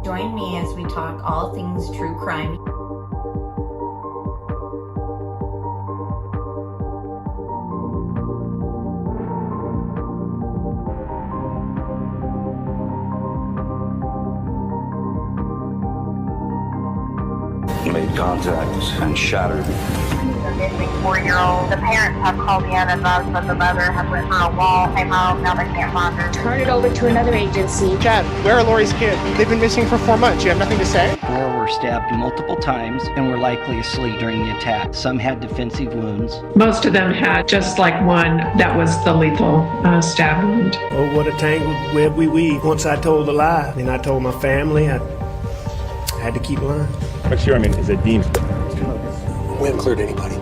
Join me as we talk all things true crime. Made contact and shattered. The missing 4-year-old. The parents have called in and advised that the mother has went through a wall, came home, now they can't find her. Turn it over to another agency. Chad, where are Lori's kids? They've been missing for 4 months. You have nothing to say? 4 were stabbed multiple times and were likely asleep during the attack. Some had defensive wounds. Most of them had just like one that was the lethal stab wound. Oh, what a tangled web we weave. Once I told a lie, then I told my family. I had to keep lying. What's your, is it Dean? We haven't cleared anybody.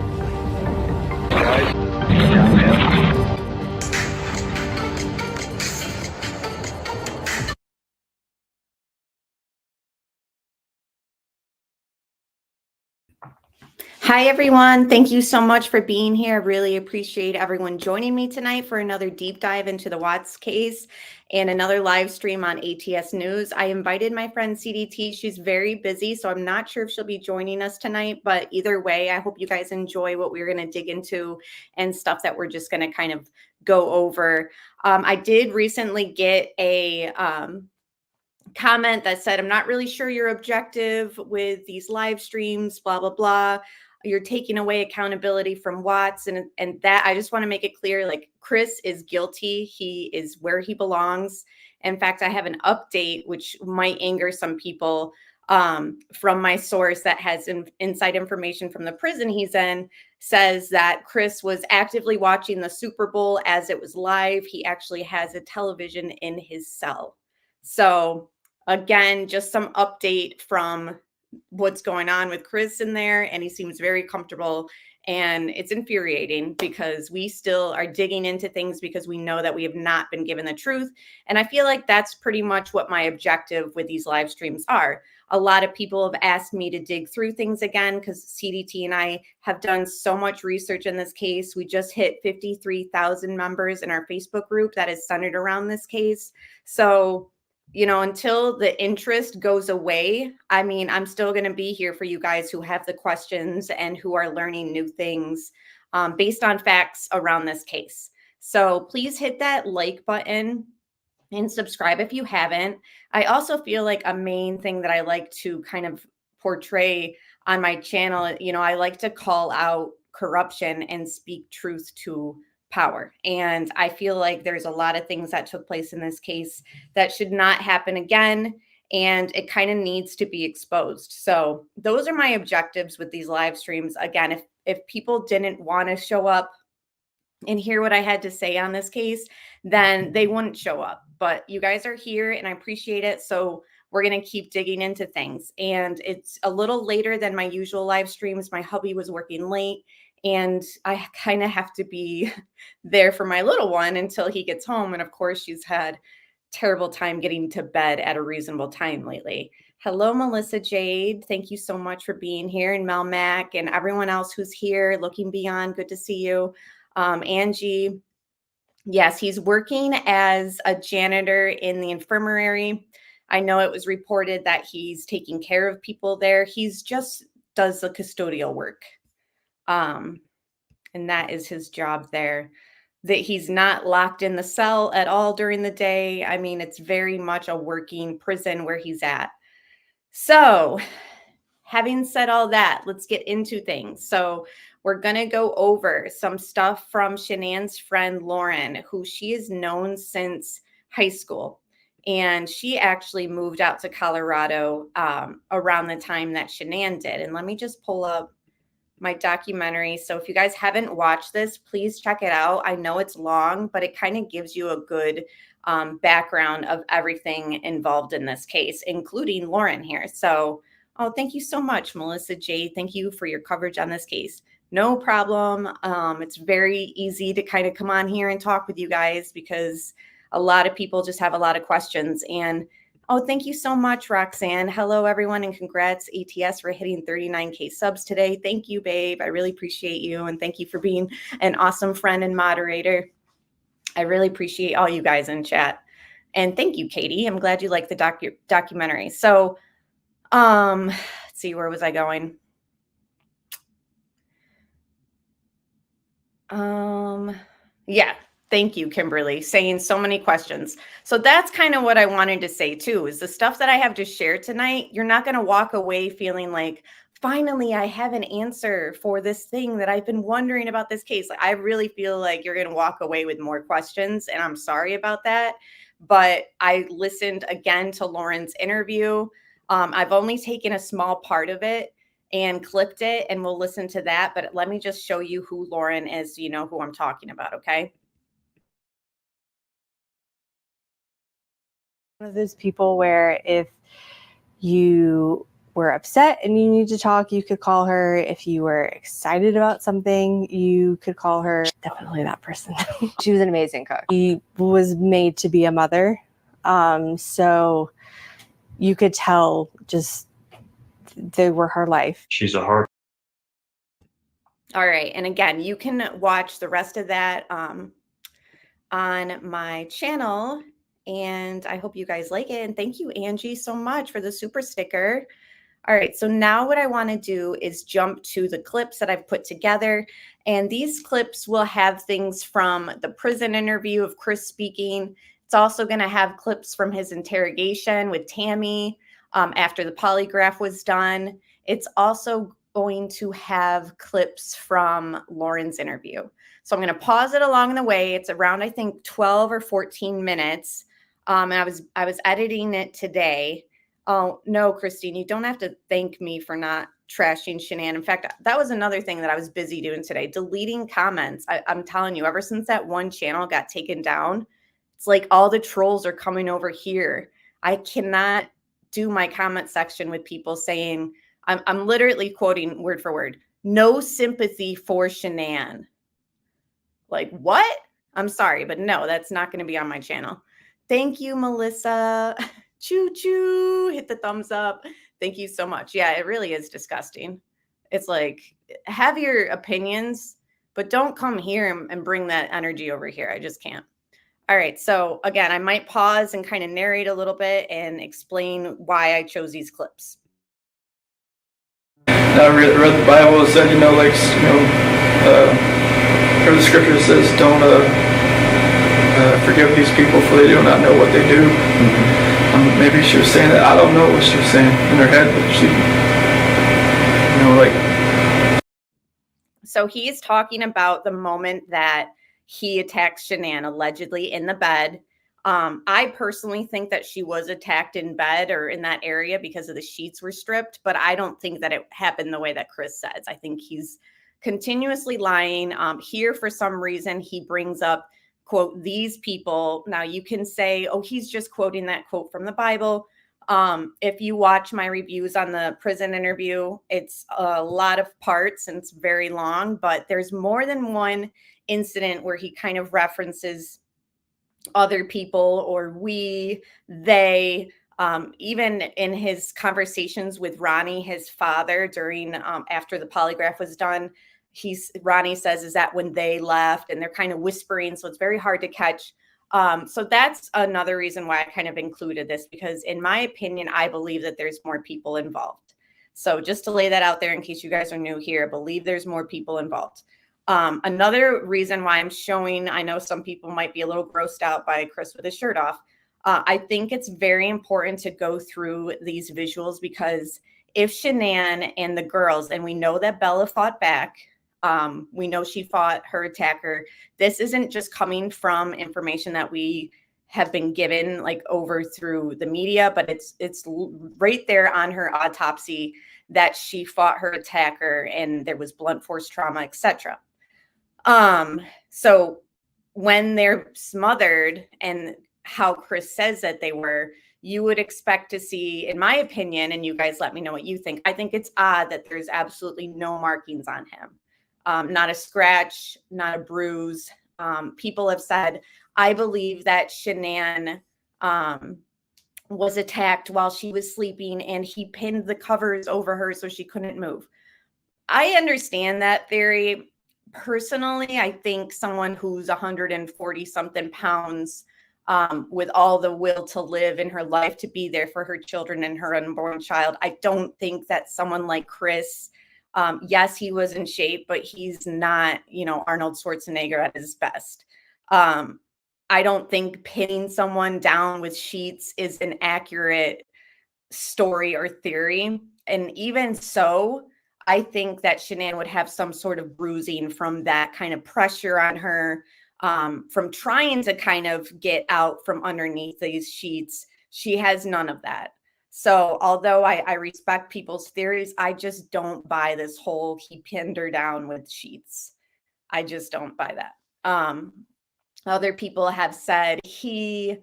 Hi, everyone. Thank you so much for being here. I really appreciate everyone joining me tonight for another deep dive into the Watts case and another live stream on ATS News. I invited my friend CDT. She's very busy, so I'm not sure if she'll be joining us tonight, but either way, I hope you guys enjoy what we're going to dig into and stuff that we're just going to kind of go over. I did recently get a comment that said, I'm not really sure your objective with these live streams, blah, blah, blah. You're taking away accountability from Watts. And that, I just want to make it clear, like, Chris is guilty. He is where he belongs. In fact, I have an update, which might anger some people, from my source that has inside information from the prison he's in, says that Chris was actively watching the Super Bowl as it was live. He actually has a television in his cell. So again, just some update from what's going on with Chris in there, and he seems very comfortable, and it's infuriating because we still are digging into things because we know that we have not been given the truth. And I feel like that's pretty much what my objective with these live streams are. A lot of people have asked me to dig through things again because CDT and I have done so much research in this case. We just hit 53,000 members in our Facebook group that is centered around this case. So you know, until the interest goes away, I mean, I'm still going to be here for you guys who have the questions and who are learning new things based on facts around this case. So please hit that like button and subscribe if you haven't. I also feel like a main thing that I like to kind of portray on my channel, you know, I like to call out corruption and speak truth to power. And I feel like there's a lot of things that took place in this case that should not happen again. And it kind of needs to be exposed. So those are my objectives with these live streams. Again, if people didn't want to show up and hear what I had to say on this case, then they wouldn't show up. But you guys are here and I appreciate it. So we're going to keep digging into things. And it's a little later than my usual live streams. My hubby was working late, and I kind of have to be there for my little one until he gets home. And of course, she's had terrible time getting to bed at a reasonable time lately. Hello, Melissa Jade. Thank you so much for being here. And Mel Mack and everyone else who's here. Looking Beyond, good to see you. Angie. Yes, he's working as a janitor in the infirmary. I know it was reported that he's taking care of people there. He's just does the custodial work. And that is his job there. That he's not locked in the cell at all during the day. I mean, it's very much a working prison where he's at. So having said all that, let's get into things. So we're going to go over some stuff from Shanann's friend, Lauren, who she has known since high school. And she actually moved out to Colorado around the time that Shanann did. And let me just pull up my documentary. So if you guys haven't watched this, please check it out. I know it's long, but it kind of gives you a good background of everything involved in this case, including Lauren here. So, oh, thank you so much, Melissa J. Thank you for your coverage on this case. No problem. It's very easy to kind of come on here and talk with you guys because a lot of people just have a lot of questions. And oh, thank you so much, Roxanne. Hello, everyone, and congrats, ATS, for hitting 39K subs today. Thank you, babe. I really appreciate you, and thank you for being an awesome friend and moderator. I really appreciate all you guys in chat. And thank you, Katie. I'm glad you like the documentary. So, let's see, where was I going? Yeah, thank you, Kimberly, saying so many questions. So that's kind of what I wanted to say too, is the stuff that I have to share tonight, you're not going to walk away feeling like, finally, I have an answer for this thing that I've been wondering about this case. Like, I really feel like you're going to walk away with more questions, and I'm sorry about that. But I listened again to Lauren's interview. I've only taken a small part of it and clipped it, and we'll listen to that. But let me just show you who Lauren is, you know who I'm talking about, okay? One of those people where if you were upset and you need to talk, you could call her. If you were excited about something, you could call her. Definitely that person. She was an amazing cook. She was made to be a mother. So you could tell just they were her life. She's a hard. All right. And again, you can watch the rest of that on my channel. And I hope you guys like it. And thank you, Angie, so much for the super sticker. All right, so now what I want to do is jump to the clips that I've put together. And these clips will have things from the prison interview of Chris speaking. It's also going to have clips from his interrogation with Tammy after the polygraph was done. It's also going to have clips from Lauren's interview. So I'm going to pause it along the way. It's around, I think, 12 or 14 minutes. And I was editing it today. Oh, no, Christine, you don't have to thank me for not trashing Shanann. In fact, that was another thing that I was busy doing today, deleting comments. I'm telling you, ever since that one channel got taken down, it's like all the trolls are coming over here. I cannot do my comment section with people saying, I'm literally quoting word for word, no sympathy for Shanann. Like, what? I'm sorry, but no, that's not going to be on my channel. Thank you, Melissa. Choo choo, hit the thumbs up. Thank you so much. Yeah, it really is disgusting. It's like, have your opinions, but don't come here and bring that energy over here. I just can't. All right. So again, I might pause and kind of narrate a little bit and explain why I chose these clips. I read the Bible. It said, where the scripture says, don't forgive these people for they do not know what they do. Maybe she was saying that. I don't know what she was saying in her head, but she, So he's talking about the moment that he attacks Shanann allegedly in the bed. I personally think that she was attacked in bed or in that area because of the sheets were stripped, but I don't think that it happened the way that Chris says. I think he's continuously lying. Here, for some reason, he brings up, quote, these people. Now you can say, oh, he's just quoting that quote from the Bible. If you watch my reviews on the prison interview, it's a lot of parts and it's very long, but there's more than one incident where he kind of references other people or we, they, even in his conversations with Ronnie, his father, during after the polygraph was done, Ronnie says, is that when they left? And they're kind of whispering, so it's very hard to catch. So that's another reason why I kind of included this, because in my opinion, I believe that there's more people involved. So just to lay that out there in case you guys are new here, I believe there's more people involved. Another reason why I'm showing, I know some people might be a little grossed out by Chris with his shirt off. I think it's very important to go through these visuals, because if Shanann and the girls, and we know that Bella fought back, we know she fought her attacker. This isn't just coming from information that we have been given like over through the media, but it's right there on her autopsy that she fought her attacker and there was blunt force trauma, etc. So when they're smothered and how Chris says that they were, you would expect to see, in my opinion, and you guys let me know what you think, I think it's odd that there's absolutely no markings on him. Not a scratch, not a bruise. People have said, I believe that Shanann was attacked while she was sleeping and he pinned the covers over her so she couldn't move. I understand that theory. Personally, I think someone who's 140 something pounds with all the will to live in her life, to be there for her children and her unborn child. I don't think that someone like Chris, yes, he was in shape, but he's not, Arnold Schwarzenegger at his best. I don't think pinning someone down with sheets is an accurate story or theory. And even so, I think that Shanann would have some sort of bruising from that kind of pressure on her, from trying to kind of get out from underneath these sheets. She has none of that. So although I respect people's theories, I just don't buy this whole he pinned her down with sheets. I just don't buy that. Other people have said she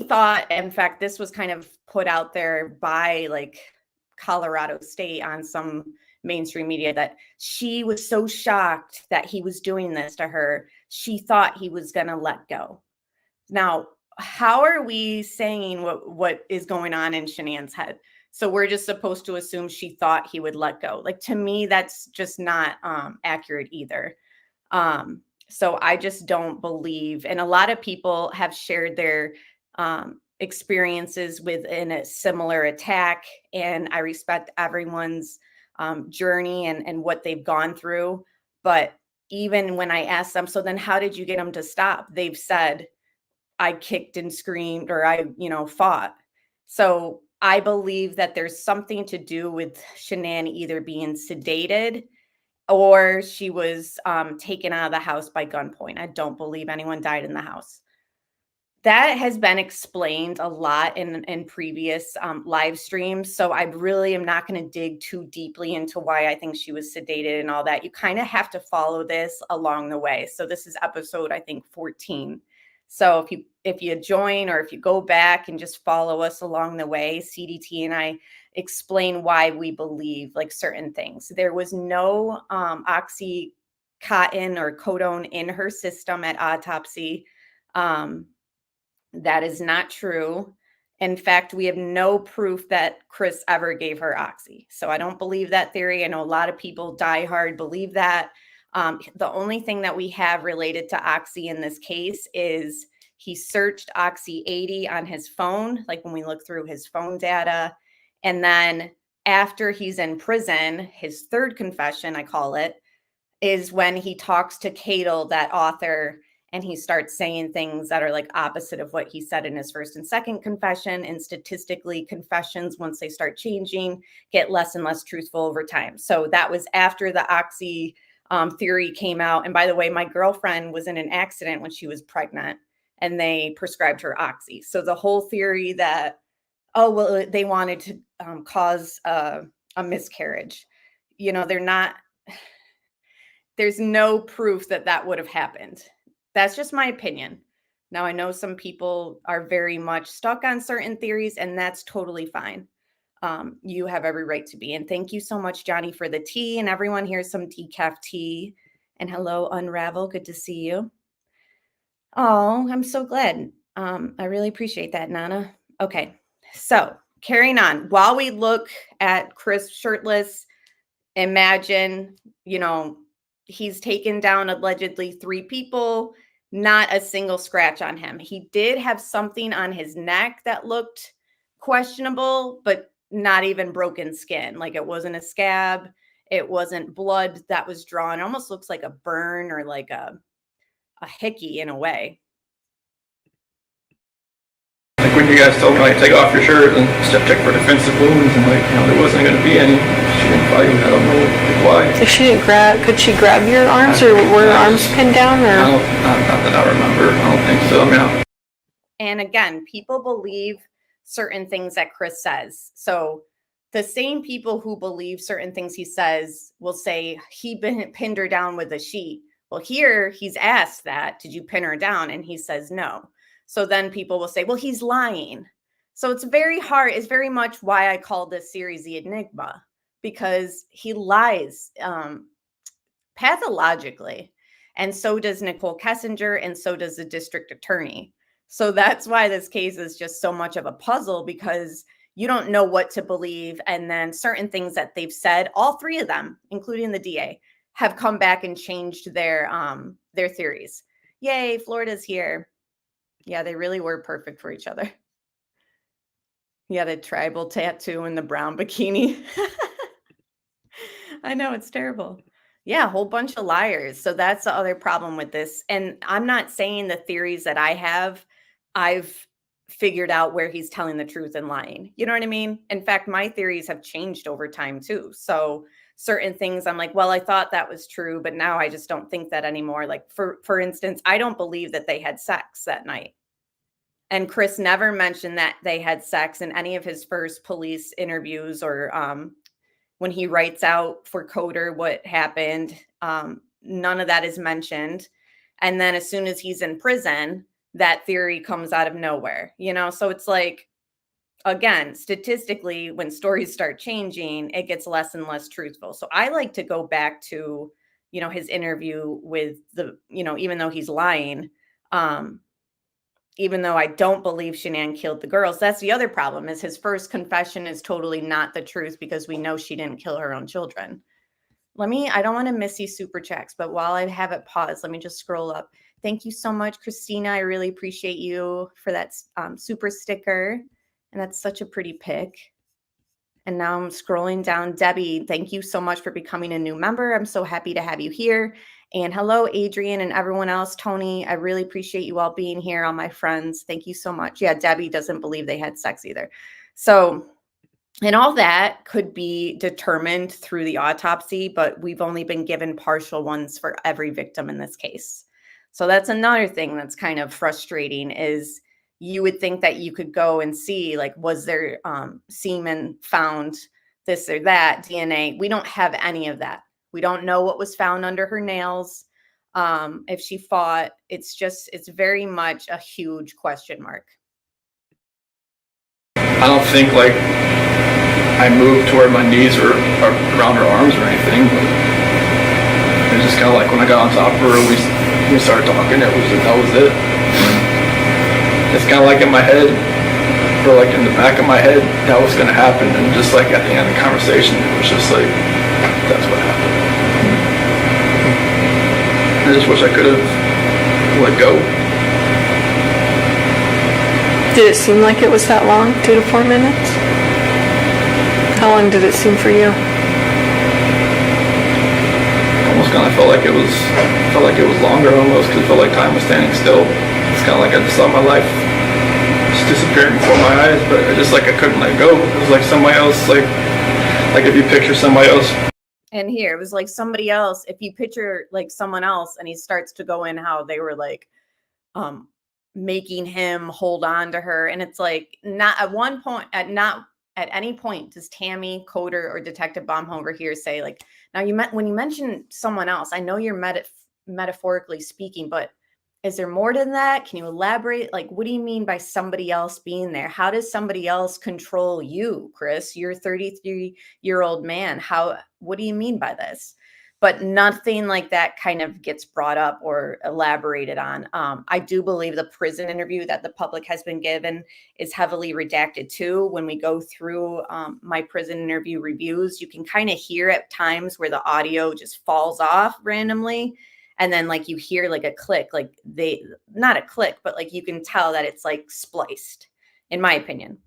thought, in fact, this was kind of put out there by like Colorado State on some mainstream media, that she was so shocked that he was doing this to her, she thought he was going to let go. Now, how are we saying what is going on in Shanann's head? So we're just supposed to assume she thought he would let go. Like, to me, that's just not accurate either. So I just don't believe, and a lot of people have shared their experiences within a similar attack, and I respect everyone's journey and what they've gone through. But even when I ask them, so then how did you get them to stop? They've said, I kicked and screamed, or I, fought. So I believe that there's something to do with Shanann either being sedated or she was taken out of the house by gunpoint. I don't believe anyone died in the house. That has been explained a lot in previous live streams. So I really am not going to dig too deeply into why I think she was sedated and all that. You kind of have to follow this along the way. So this is episode, I think, 14. So if you join, or if you go back and just follow us along the way, CDT and I explain why we believe like certain things. There was no oxycontin or codone in her system at autopsy. That is not true. In fact, we have no proof that Chris ever gave her oxy. So I don't believe that theory. I know a lot of people die hard believe that. The only thing that we have related to oxy in this case is he searched oxy 80 on his phone, like when we look through his phone data. And then after he's in prison, his third confession, I call it, is when he talks to Cadel, that author, and he starts saying things that are like opposite of what he said in his first and second confession. And statistically, confessions, once they start changing, get less and less truthful over time. So that was after the oxy theory came out. And by the way, my girlfriend was in an accident when she was pregnant, and they prescribed her oxy. So the whole theory that, oh, well, they wanted to cause a miscarriage, they're not, there's no proof that that would have happened. That's just my opinion. Now, I know some people are very much stuck on certain theories, and that's totally fine. You have every right to be. And thank you so much, Johnny, for the tea. And everyone, here's some decaf tea. And hello, Unravel. Good to see you. Oh, I'm so glad. I really appreciate that, Nana. Okay, so carrying on. While we look at Chris shirtless, imagine, he's taken down allegedly 3 people, not a single scratch on him. He did have something on his neck that looked questionable, but not even broken skin. Like, it wasn't a scab. It wasn't blood that was drawn. It almost looks like a burn or like a hickey in a way. Like when you guys told me, like, take off your shirt and check for defensive wounds, and there wasn't going to be any. She didn't fight. I don't know why. If she didn't could she grab your arms, or were her arms pinned down, or? Not that I remember. I don't think so. And again, people believe certain things that Chris says. So the same people who believe certain things he says will say he pinned her down with a sheet. Well, here he's asked that, did you pin her down? And he says no. So then people will say, well, he's lying. So it's very hard. It's very much why I call this series the Enigma, because he lies pathologically. And so does Nicholkessinger, and so does the district attorney. So that's why this case is just so much of a puzzle, because you don't know what to believe. And then certain things that they've said, all 3 of them, including the DA, have come back and changed their theories. Yay, Florida's here. Yeah, they really were perfect for each other. Yeah, the tribal tattoo and the brown bikini. I know, it's terrible. Yeah, a whole bunch of liars. So that's the other problem with this. And I'm not saying the theories that I have, I've figured out where he's telling the truth and lying. You know what I mean? In fact, my theories have changed over time too. So certain things I'm like, well, I thought that was true, but now I just don't think that anymore. Like for instance, I don't believe that they had sex that night. And Chris never mentioned that they had sex in any of his first police interviews or when he writes out for Coder what happened. None of that is mentioned. And then as soon as he's in prison, that theory comes out of nowhere, you know? So it's like, again, statistically, when stories start changing, it gets less and less truthful. So I like to go back to, you know, his interview with the, you know, even though he's lying, even though I don't believe Shanann killed the girls, that's the other problem is his first confession is totally not the truth because we know she didn't kill her own children. I don't want to miss these super checks, but while I have it paused, let me just scroll up. Thank you so much, Christina. I really appreciate you for that super sticker. And that's such a pretty pic. And now I'm scrolling down. Debbie, thank you so much for becoming a new member. I'm so happy to have you here. And hello, Adrian and everyone else. Tony, I really appreciate you all being here, all my friends. Thank you so much. Yeah, Debbie doesn't believe they had sex either. So, and all that could be determined through the autopsy, but we've only been given partial ones for every victim in this case. So that's another thing that's kind of frustrating is you would think that you could go and see, like, was there semen found, this or that, DNA? We don't have any of that. We don't know what was found under her nails. If she fought, it's very much a huge question mark. I don't think like I moved to where my knees were around her arms or anything, but it was just kind of like when I got on top of her, we started talking. That was it. It's kind of like in my head, or like in the back of my head, that was going to happen. And just like at the end of the conversation, it was just like, that's what happened. I just wish I could have let go. Did it seem like it was that long, 2 to 4 minutes? How long did it seem for you? Almost kind of felt like it was longer almost, because it felt like time was standing still. It's kind of like I just saw my life just disappearing before my eyes, but I couldn't let go. It was like somebody else, like if you picture somebody else. And here, it was like somebody else, if you picture like someone else and he starts to go in how they were like making him hold on to her. And it's like not at any point does Tammy, Coder, or Detective Baumhover here say like, now when you mention someone else, I know you're metaphorically speaking, but is there more than that? Can you elaborate? Like, what do you mean by somebody else being there? How does somebody else control you, Chris? You're a 33-year-old man. What do you mean by this? But nothing like that kind of gets brought up or elaborated on. I do believe the prison interview that the public has been given is heavily redacted too. When we go through my prison interview reviews, you can kind of hear at times where the audio just falls off randomly. And then like you hear like a click, like not a click, but like you can tell that it's like spliced, in my opinion,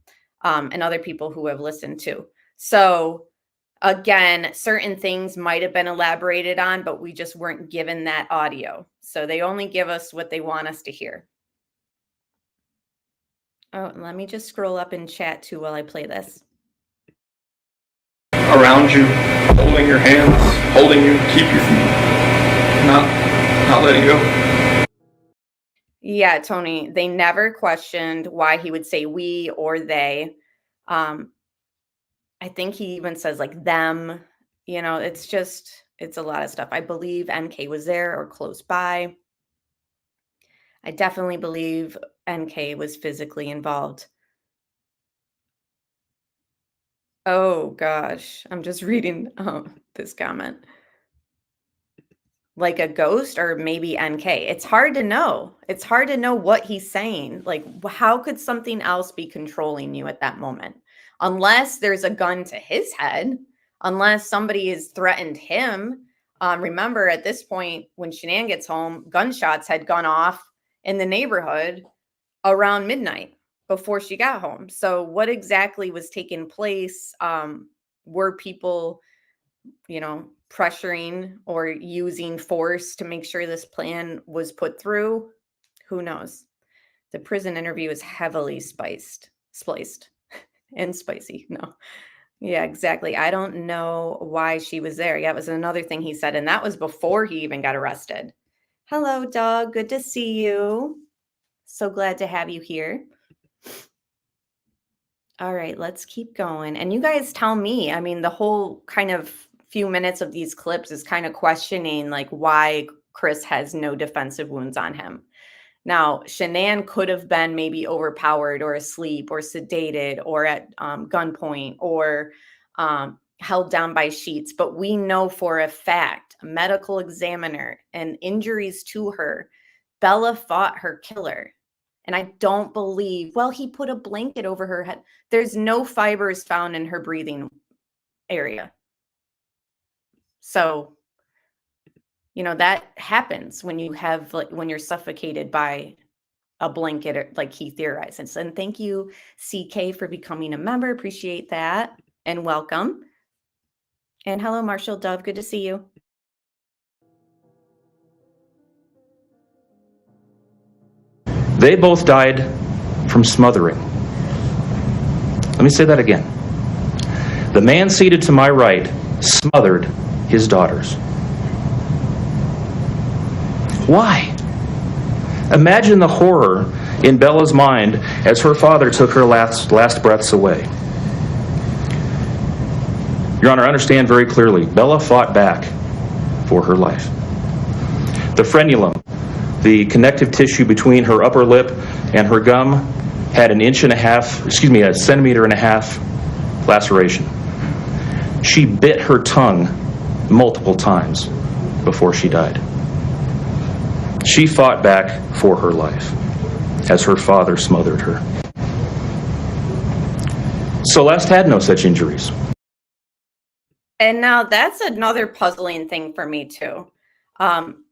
and other people who have listened to. So again, certain things might have been elaborated on, but we just weren't given that audio. So they only give us what they want us to hear. Oh, let me just scroll up in chat too while I play this. Around you, holding your hands, holding you, keep you from not letting go. Yeah, Tony, they never questioned why he would say we or they. I think he even says like them, you know, it's a lot of stuff. I believe NK was there or close by. I definitely believe NK was physically involved. Oh gosh, I'm just reading this comment. Like a ghost or maybe NK. It's hard to know. It's hard to know what he's saying. Like, how could something else be controlling you at that moment? Unless there's a gun to his head, unless somebody has threatened him. Remember, at this point, when Shanann gets home, gunshots had gone off in the neighborhood. around midnight before she got home. So what exactly was taking place? Were people, pressuring or using force to make sure this plan was put through? Who knows? The prison interview is heavily spliced and spicy. No. Yeah, exactly. I don't know why she was there. Yeah, it was another thing he said, and that was before he even got arrested. Hello, dog. Good to see you. So glad to have you here. All right, let's keep going. And you guys tell me, I mean, the whole kind of few minutes of these clips is kind of questioning like why Chris has no defensive wounds on him. Now, Shanann could have been maybe overpowered or asleep or sedated or at gunpoint or held down by sheets. But we know for a fact, a medical examiner and injuries to her, Bella fought her killer. And I don't believe, well, he put a blanket over her head. There's no fibers found in her breathing area. So, that happens when you have, like, when you're suffocated by a blanket, or, like he theorizes. And thank you, CK, for becoming a member. Appreciate that. And welcome. And hello, Marshall Dove. Good to see you. They both died from smothering. Let me say that again. The man seated to my right smothered his daughters. Why? Imagine the horror in Bella's mind as her father took her last breaths away. Your Honor, understand very clearly, Bella fought back for her life. The frenulum, the connective tissue between her upper lip and her gum, had a centimeter and a half laceration. She bit her tongue multiple times before she died. She fought back for her life as her father smothered her. Celeste had no such injuries. And now that's another puzzling thing for me too.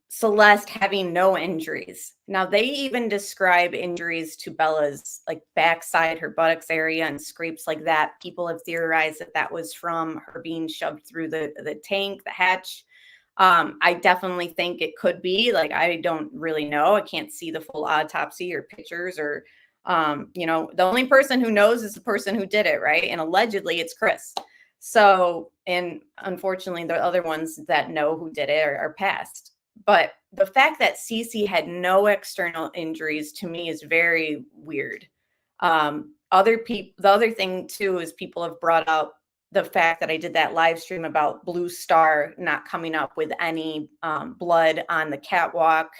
Celeste having no injuries. Now they even describe injuries to Bella's like backside, her buttocks area, and scrapes like that. People have theorized that was from her being shoved through the tank, the hatch. I definitely think it could be. Like, I don't really know. I can't see the full autopsy or pictures or, the only person who knows is the person who did it, right? And allegedly it's Chris. So, and unfortunately the other ones that know who did it are passed. But the fact that Cece had no external injuries to me is very weird. The other thing too is people have brought up the fact that I did that live stream about Blue Star not coming up with any blood on the catwalk,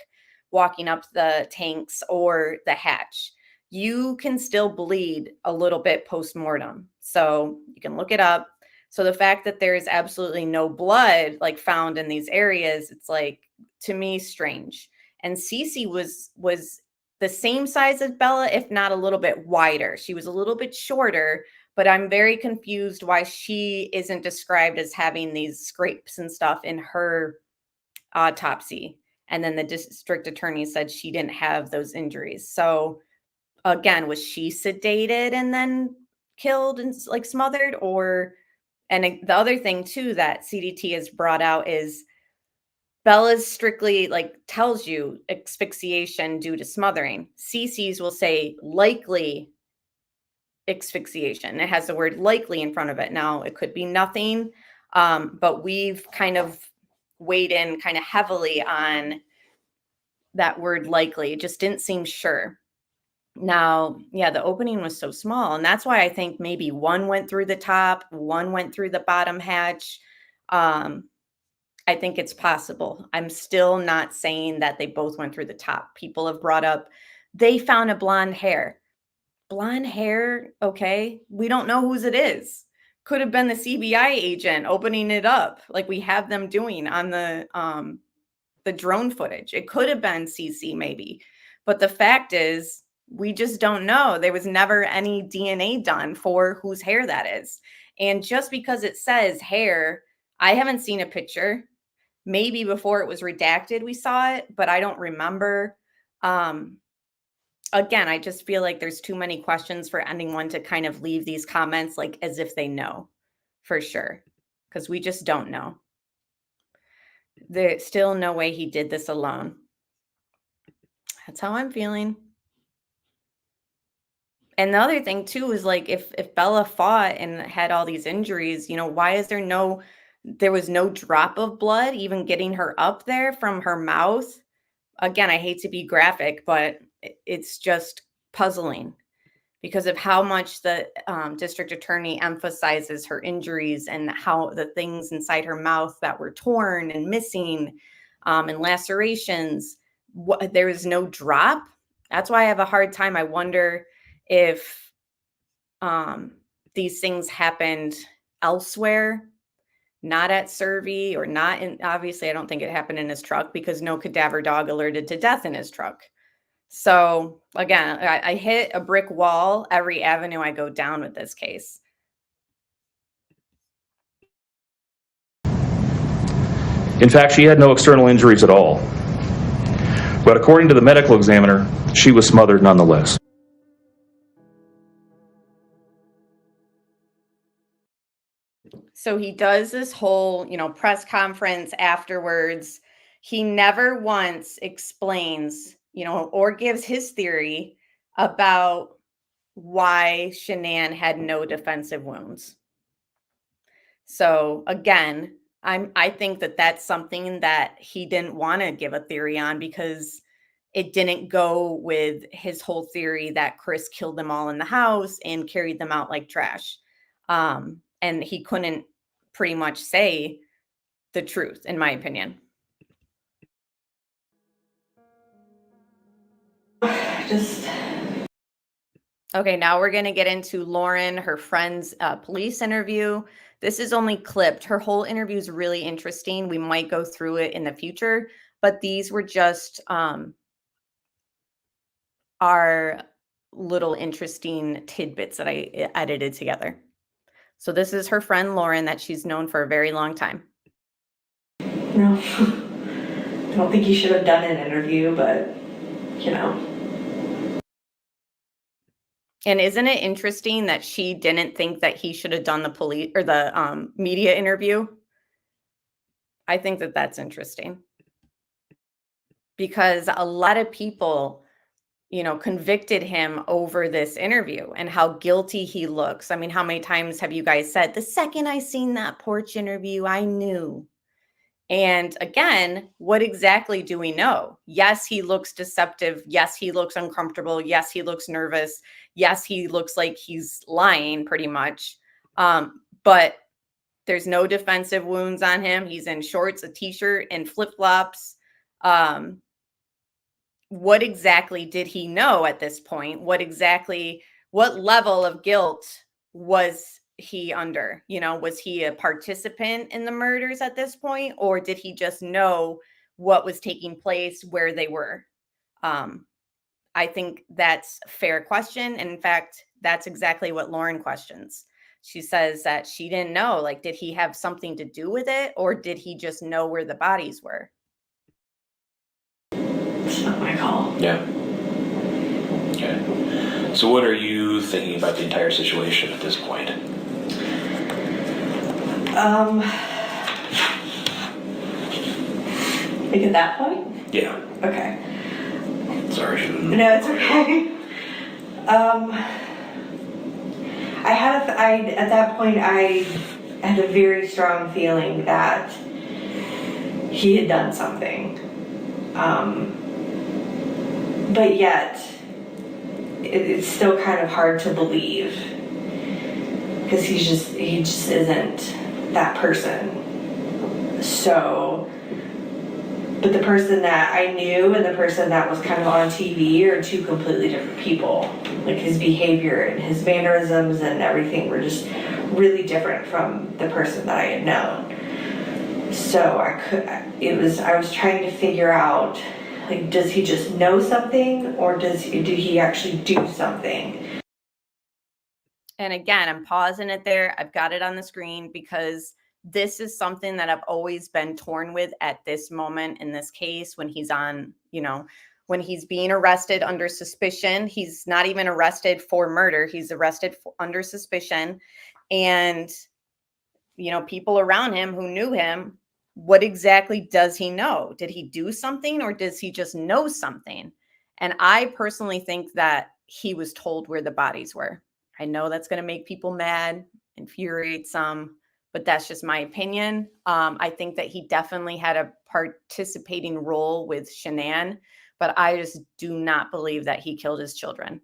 walking up the tanks or the hatch. You can still bleed a little bit post-mortem. So you can look it up. So the fact that there is absolutely no blood like found in these areas, it's like, to me, strange. And Cece was the same size as Bella, if not a little bit wider. She was a little bit shorter, but I'm very confused why she isn't described as having these scrapes and stuff in her autopsy. And then the district attorney said she didn't have those injuries. So again, was she sedated and then killed and like smothered? And the other thing too that CDT has brought out is Bella's strictly like tells you asphyxiation due to smothering. Cece's will say likely asphyxiation. It has the word likely in front of it. Now it could be nothing, but we've kind of weighed in kind of heavily on that word likely. It just didn't seem sure. Now, yeah, the opening was so small, and that's why I think maybe one went through the top, one went through the bottom hatch. I think it's possible. I'm still not saying that they both went through the top. People have brought up, they found a blonde hair. Blonde hair, okay. We don't know whose it is. Could have been the CBI agent opening it up like we have them doing on the drone footage. It could have been CC maybe. But the fact is, we just don't know. There was never any DNA done for whose hair that is. And just because it says hair, I haven't seen a picture. Maybe before it was redacted, we saw it, but I don't remember. again, I just feel like there's too many questions for anyone to kind of leave these comments like as if they know for sure, because we just don't know. There's still no way he did this alone. That's how I'm feeling. And the other thing too is like if Bella fought and had all these injuries, why is there was no drop of blood even getting her up there from her mouth? Again, I hate to be graphic, but it's just puzzling because of how much the district attorney emphasizes her injuries and how the things inside her mouth that were torn and missing and lacerations, there was no drop. That's why I have a hard time. I wonder if these things happened elsewhere, not at Servy or not in, obviously I don't think it happened in his truck because no cadaver dog alerted to death in his truck. So again, I hit a brick wall every avenue I go down with this case. In fact, she had no external injuries at all. But according to the medical examiner, she was smothered nonetheless. So he does this whole, press conference afterwards. He never once explains, or gives his theory about why Shanann had no defensive wounds. So again, I think that that's something that he didn't want to give a theory on because it didn't go with his whole theory that Chris killed them all in the house and carried them out like trash. And he couldn't pretty much say the truth, in my opinion. Okay, now we're going to get into Lauren, her friend's police interview. This is only clipped. Her whole interview is really interesting. We might go through it in the future, but these were just our little interesting tidbits that I edited together. So this is her friend Lauren that she's known for a very long time. No, I don't think you should have done an interview, but And isn't it interesting that she didn't think that he should have done the police or the media interview? I think that that's interesting because a lot of people, convicted him over this interview and how guilty he looks. I mean, how many times have you guys said, the second I seen that porch interview, I knew? And again, what exactly do we know? Yes, he looks deceptive. Yes, he looks uncomfortable. Yes, he looks nervous. Yes, he looks like he's lying pretty much. But there's no defensive wounds on him. He's in shorts, a t-shirt, and flip-flops. What exactly did he know at this point? What level of guilt was he under? Was he a participant in the murders at this point, or did he just know what was taking place where they were? I think that's a fair question. And in fact, that's exactly what Lauren questions. She says that she didn't know, like, did he have something to do with it, or did he just know where the bodies were? It's not my call. Yeah. Okay. So what are you thinking about the entire situation at this point? Like at that point? Yeah. Okay. Sorry. No, it's okay. At that point, I had a very strong feeling that he had done something. But yet, it's still kind of hard to believe because he just isn't that person. So, but the person that I knew and the person that was kind of on TV are two completely different people. Like his behavior and his mannerisms and everything were just really different from the person that I had known. So I was trying to figure out, like, does he just know something or did he actually do something? And again, I'm pausing it there. I've got it on the screen because this is something that I've always been torn with at this moment in this case when he's on, when he's being arrested under suspicion. He's not even arrested for murder. He's arrested under suspicion. And, you know, people around him who knew him, what exactly does he know? Did he do something, or does he just know something? And I personally think that he was told where the bodies were. I know that's going to make people mad, infuriate some, but that's just my opinion. I think that he definitely had a participating role with Shanann, but I just do not believe that he killed his children,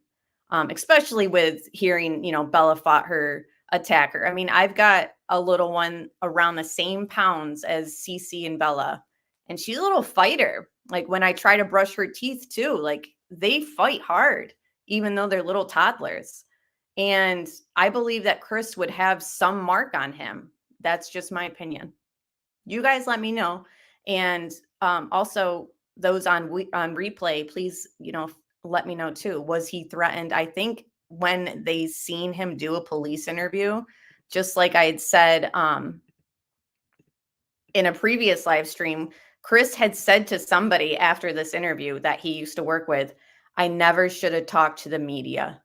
especially with hearing, you know, Bella fought her attacker. I mean, I've got a little one around the same pounds as Cece and Bella, and she's a little fighter. Like when I try to brush her teeth too, like they fight hard, even though they're little toddlers. And I believe that Chris would have some mark on him. That's just my opinion. You guys let me know. And also those on replay, please, you know, let me know too. Was he threatened? I think when they seen him do a police interview, just like I had said in a previous live stream, Chris had said to somebody after this interview that he used to work with, I never should have talked to the media.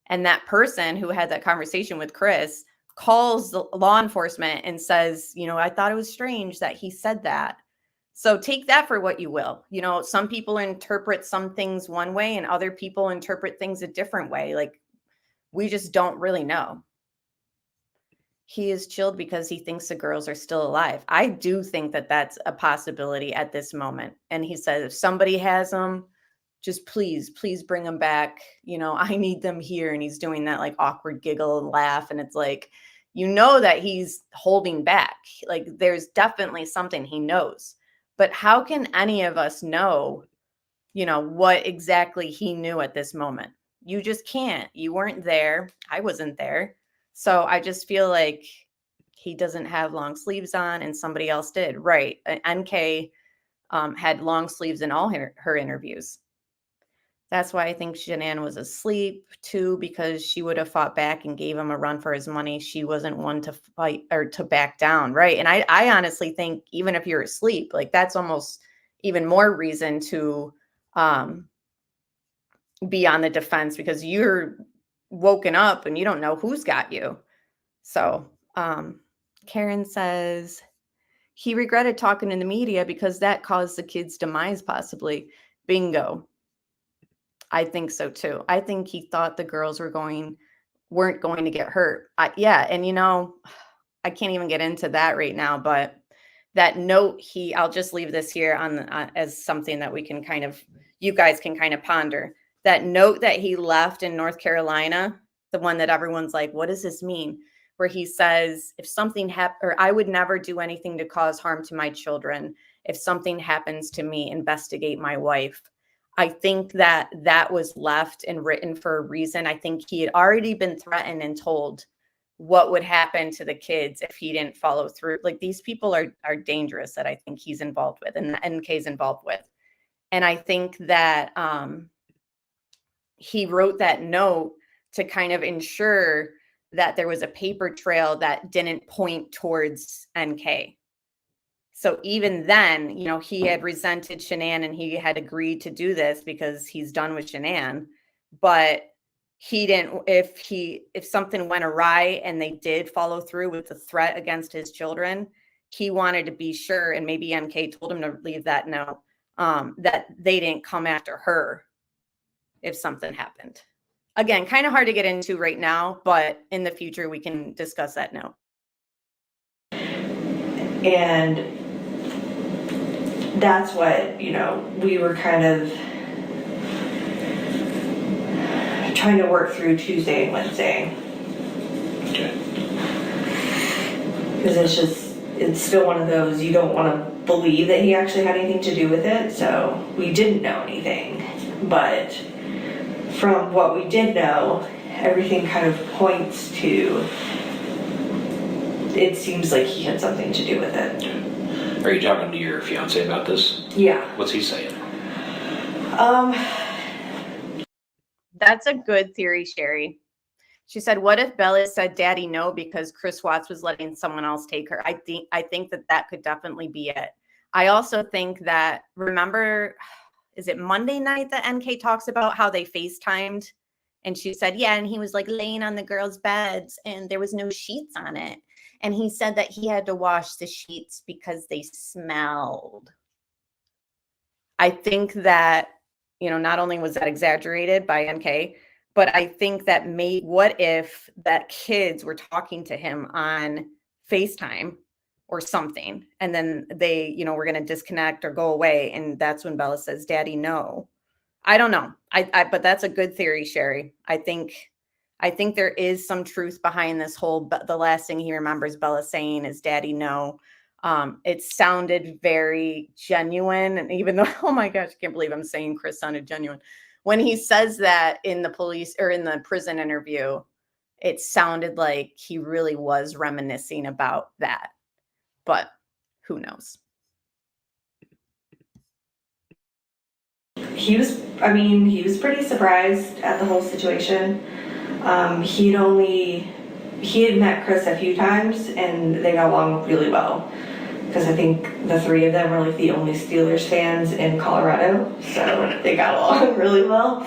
And that person who had that conversation with Chris calls the law enforcement and says, you know, I thought it was strange that he said that. So take that for what you will. You know, some people interpret some things one way and other people interpret things a different way. Like, we just don't really know. He is chilled because he thinks the girls are still alive. I do think that that's a possibility at this moment. And he says, if somebody has them, just please bring them back. You know, I need them here. And he's doing that like awkward giggle and laugh. And it's like, you know that he's holding back. Like there's definitely something he knows. But how can any of us know, you know, what exactly he knew at this moment? You just can't. You weren't there. I wasn't there. So I just feel like he doesn't have long sleeves on and somebody else did. Right. NK had long sleeves in all her interviews. That's why I think Shanann was asleep too, because she would have fought back and gave him a run for his money. She wasn't one to fight or to back down. Right. And I honestly think even if you're asleep, like that's almost even more reason to be on the defense, because you're woken up and you don't know who's got you. So Karen says he regretted talking in the media because that caused the kid's demise, possibly. Bingo. I think so too. I think he thought the girls weren't going to get hurt. Yeah. And you know, I can't even get into that right now, but that note, I'll just leave this here on as something that we can kind of, you guys can kind of ponder. That note that he left in North Carolina, the one that everyone's like, what does this mean? Where he says, if something or I would never do anything to cause harm to my children. If something happens to me, investigate my wife. I think that was left and written for a reason. I think he had already been threatened and told what would happen to the kids if he didn't follow through. Like these people are dangerous that I think he's involved with and the NK's involved with. And I think that he wrote that note to kind of ensure that there was a paper trail that didn't point towards NK. So even then, you know, he had resented Shanann and he had agreed to do this because he's done with Shanann, but he didn't, if something went awry and they did follow through with the threat against his children, he wanted to be sure, and maybe NK told him to leave that note, that they didn't come after her if something happened. Again, kind of hard to get into right now, but in the future we can discuss that note. And that's what, you know, we were kind of trying to work through Tuesday and Wednesday. Okay. Because it's still one of those, you don't want to believe that he actually had anything to do with it. So we didn't know anything. But from what we did know, everything kind of points to, it seems like he had something to do with it. Okay. Are you talking to your fiance about this? Yeah. What's he saying? That's a good theory, Sherry. She said, what if Bella said daddy no because Chris Watts was letting someone else take her? I think that could definitely be it. I also think that, remember, is it Monday night that NK talks about how they FaceTimed? And she said, yeah. And he was like laying on the girls' beds and there was no sheets on it. And he said that he had to wash the sheets because they smelled. I think that, not only was that exaggerated by NK, but I think that what if that kids were talking to him on FaceTime or something, and then they, were going to disconnect or go away. And that's when Bella says, Daddy, no. I don't know. But that's a good theory, Sherry. I think there is some truth behind this whole, the last thing he remembers Bella saying is Daddy, no. It sounded very genuine. And even though, oh my gosh, I can't believe I'm saying Chris sounded genuine. When he says that in the police or in the prison interview, it sounded like he really was reminiscing about that. But who knows? He was pretty surprised at the whole situation. He had met Chris a few times and they got along really well. Because I think the three of them were like the only Steelers fans in Colorado. So they got along really well.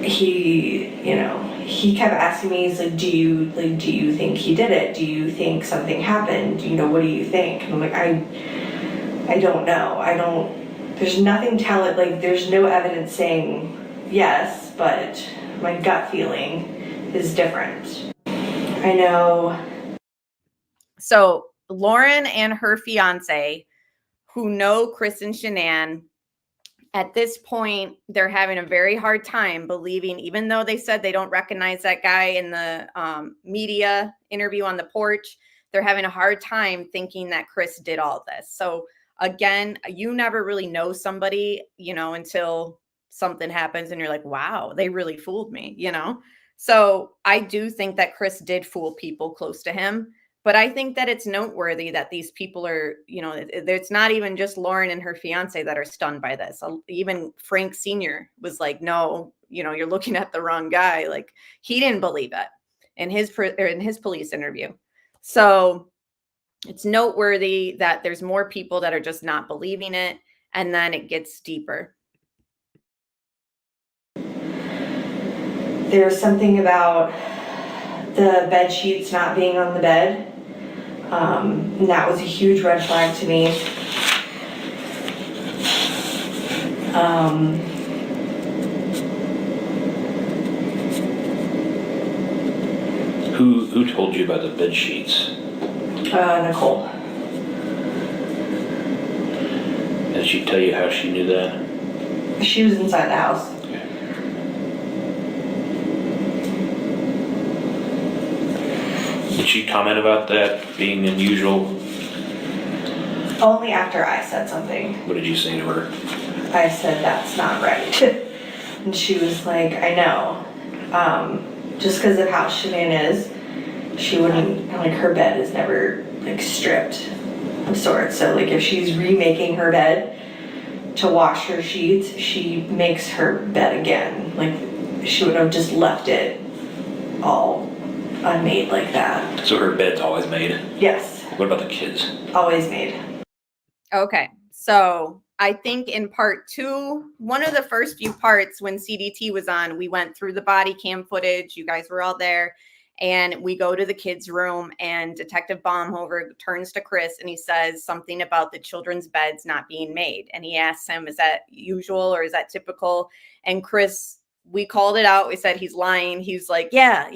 He kept asking me, he's like, do you think he did it? Do you think something happened? What do you think? And I'm like, I don't know. There's nothing there's no evidence saying yes, but my gut feeling is different. I know. So Lauren and her fiance, who know Chris and Shanann, at this point, they're having a very hard time believing, even though they said they don't recognize that guy in the media interview on the porch, they're having a hard time thinking that Chris did all this. So again, you never really know somebody, until something happens and you're like, wow, they really fooled me, So I do think that Chris did fool people close to him. But I think that it's noteworthy that these people are, it's not even just Lauren and her fiance that are stunned by this. Even Frank Sr. was like, no, you're looking at the wrong guy. Like he didn't believe it in his police interview. So it's noteworthy that there's more people that are just not believing it. And then it gets deeper. There's something about the bed sheets not being on the bed. And that was a huge red flag to me. Who told you about the bed sheets? Nicole. Did she tell you how she knew that? She was inside the house. Did she comment about that being unusual? Only after I said something. What did you say to her? I said, that's not right. And she was like, I know. Just because of how Shanann is, she wouldn't, her bed is never stripped of sorts. So if she's remaking her bed to wash her sheets, she makes her bed again. She would have just left it all unmade like that. So her bed's always made? Yes. What about the kids? Always made. Okay. So I think in part 2, one of the first few parts when CDT was on, we went through the body cam footage. You guys were all there. And we go to the kids' room and Detective Baumhofer turns to Chris and he says something about the children's beds not being made. And he asks him, is that usual or is that typical? And Chris, we called it out. We said he's lying. He's like, yeah.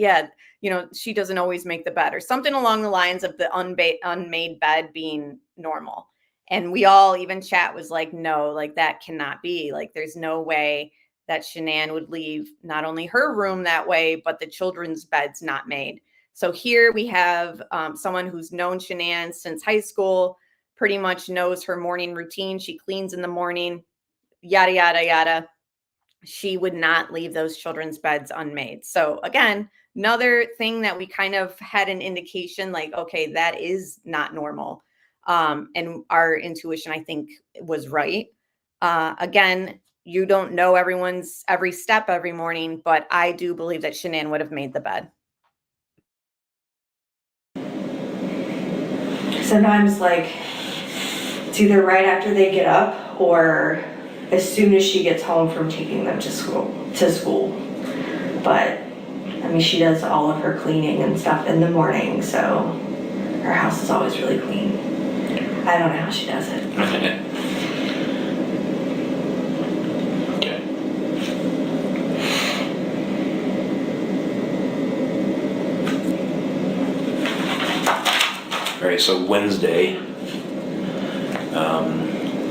She doesn't always make the bed or something along the lines of the unmade bed being normal. And we all, even chat was like, no, that cannot be. There's no way that Shanann would leave not only her room that way, but the children's beds not made. So here we have someone who's known Shanann since high school, pretty much knows her morning routine. She cleans in the morning, yada, yada, yada. She would not leave those children's beds unmade. So again, another thing that we kind of had an indication okay, that is not normal. And our intuition, I think, was right. Again, you don't know everyone's every step every morning, but I do believe that Shanann would have made the bed. Sometimes It's either right after they get up or as soon as she gets home from taking them to school. But I mean, she does all of her cleaning and stuff in the morning, so her house is always really clean. I don't know how she does it. All right, so Wednesday,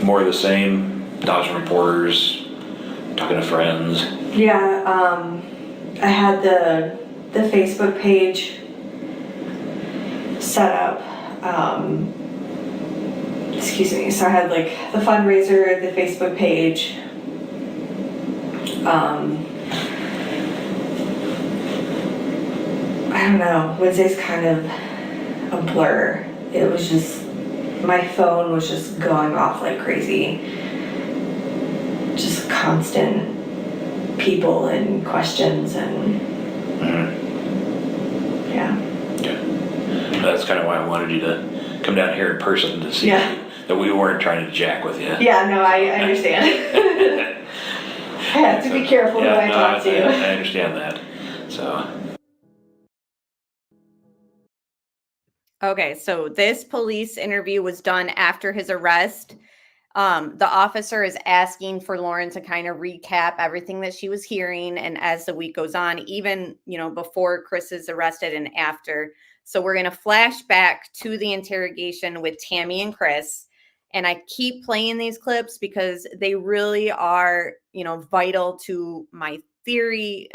more of the same, dodging reporters, talking to friends. Yeah, I had the Facebook page set up. Excuse me. So I had like the fundraiser, the Facebook page. I don't know. Wednesday's kind of a blur. It was just, my phone was just going off like crazy. Just constant people and questions and yeah. That's kind of why I wanted you to come down here in person to see that we weren't trying to jack with you. Yeah, no, I understand. I have to be careful who I talk to. I understand that. So. Okay, so this police interview was done after his arrest. The officer is asking for Lauren to kind of recap everything that she was hearing, and as the week goes on, even before Chris is arrested and after. So we're going to flash back to the interrogation with Tammy and Chris, and I keep playing these clips because they really are vital to my theory,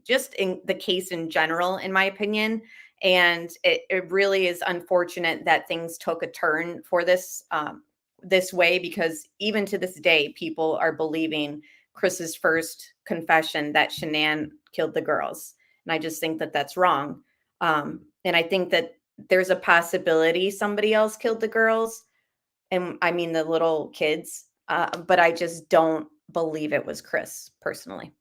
just in the case in general, in my opinion. And it really is unfortunate that things took a turn for this this way, because even to this day, people are believing Chris's first confession that Shanann killed the girls. And I just think that that's wrong. And I think that there's a possibility somebody else killed the girls. And I mean, the little kids, but I just don't believe it was Chris personally.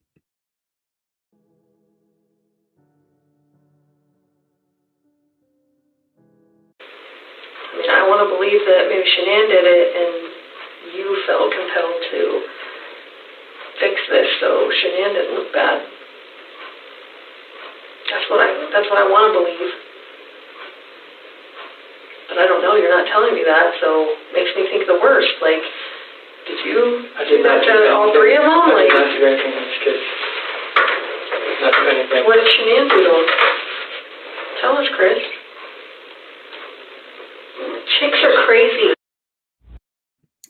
I want to believe that maybe Shanann did it and you felt compelled to fix this so Shanann didn't look bad. That's what I want to believe. But I don't know, you're not telling me that, so it makes me think the worst. Like, did you do that to all three of them? I did not do anything to these kids. Not do anything. What did Shanann do to them? Tell us, Chris. Chicks are crazy.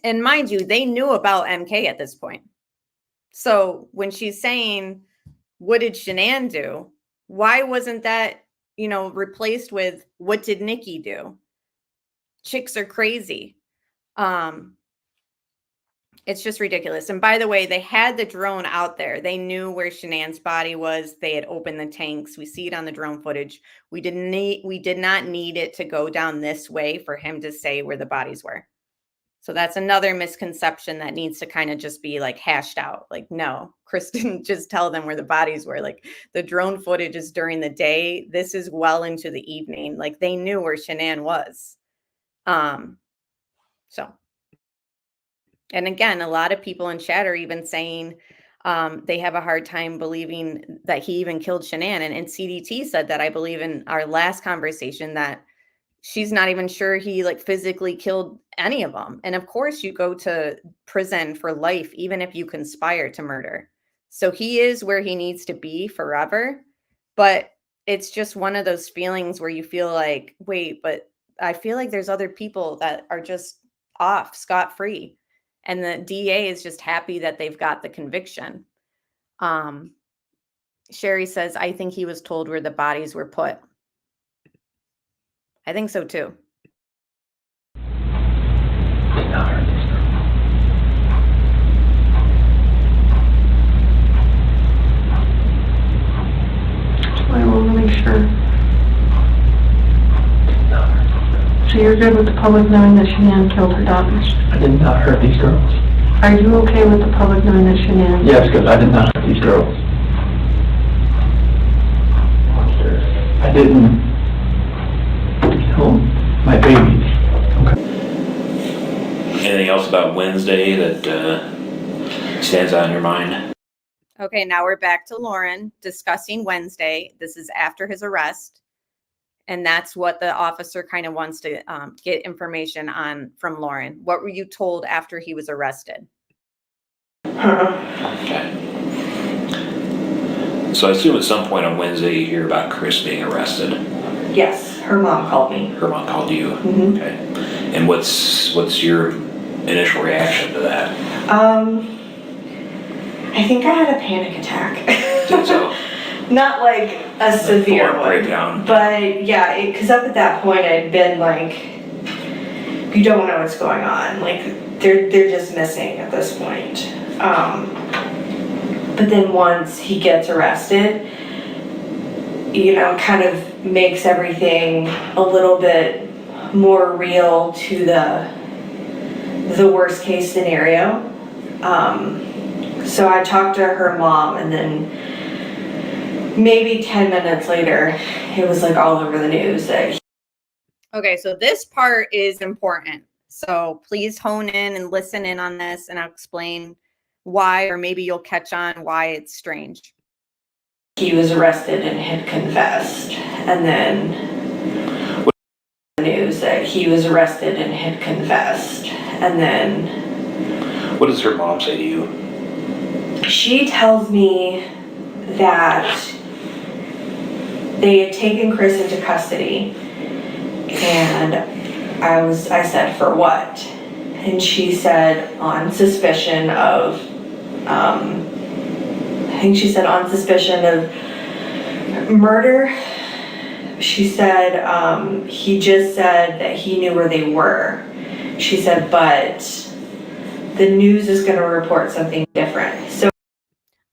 And mind you, they knew about MK at this point. So when she's saying, what did Shanann do? Why wasn't that, replaced with, what did Nikki do? Chicks are crazy. It's just ridiculous. And by the way, they had the drone out there. They knew where Shanann's body was. They had opened the tanks. We see it on the drone footage. We did not need it to go down this way for him to say where the bodies were. So that's another misconception that needs to kind of just be like hashed out. Like, no, Chris didn't just tell them where the bodies were. Like, the drone footage is during the day. This is well into the evening. Like, they knew where Shanann was. So. And again, a lot of people in chat are even saying they have a hard time believing that he even killed Shanann. And CDT said that, I believe, in our last conversation, that she's not even sure he physically killed any of them. And of course, you go to prison for life, even if you conspire to murder. So he is where he needs to be forever. But it's just one of those feelings where you feel like, wait, but I feel like there's other people that are just off scot-free. And the DA is just happy that they've got the conviction. Sherry says, I think he was told where the bodies were put. I think so too. I want to make sure. So you're good with the public knowing that Shanann killed her daughters? I did not hurt these girls. Are you okay with the public knowing that Shanann? Yes, because I did not hurt these girls. I didn't kill my babies. Okay. Anything else about Wednesday that stands out in your mind? Okay, now we're back to Lauren discussing Wednesday. This is after his arrest. And that's what the officer kind of wants to get information on from Lauren. What were you told after he was arrested? Okay. So I assume at some point on Wednesday you hear about Chris being arrested. Yes, her mom called me. Her mom called you. Mm-hmm. Okay. And what's your initial reaction to that? I think I had a panic attack. Did so? Not like a severe one, breakdown. but yeah, because up at that point I'd been like, you don't know what's going on. Like they're just missing at this point. But then once he gets arrested, you know, kind of makes everything a little bit more real to the worst case scenario. So I talked to her mom, and then maybe 10 minutes later, it was like all over the news that. Okay, so this part is important. So please hone in and listen in on this, and I'll explain why, or maybe you'll catch on why it's strange. He was arrested and had confessed, and then the news that he was arrested and had confessed, and then. What does her mom say to you? She tells me that they had taken Chris into custody, and I said, for what? And she said, on suspicion of, I think she said on suspicion of murder. She said, he just said that he knew where they were. She said, but the news is going to report something different. So.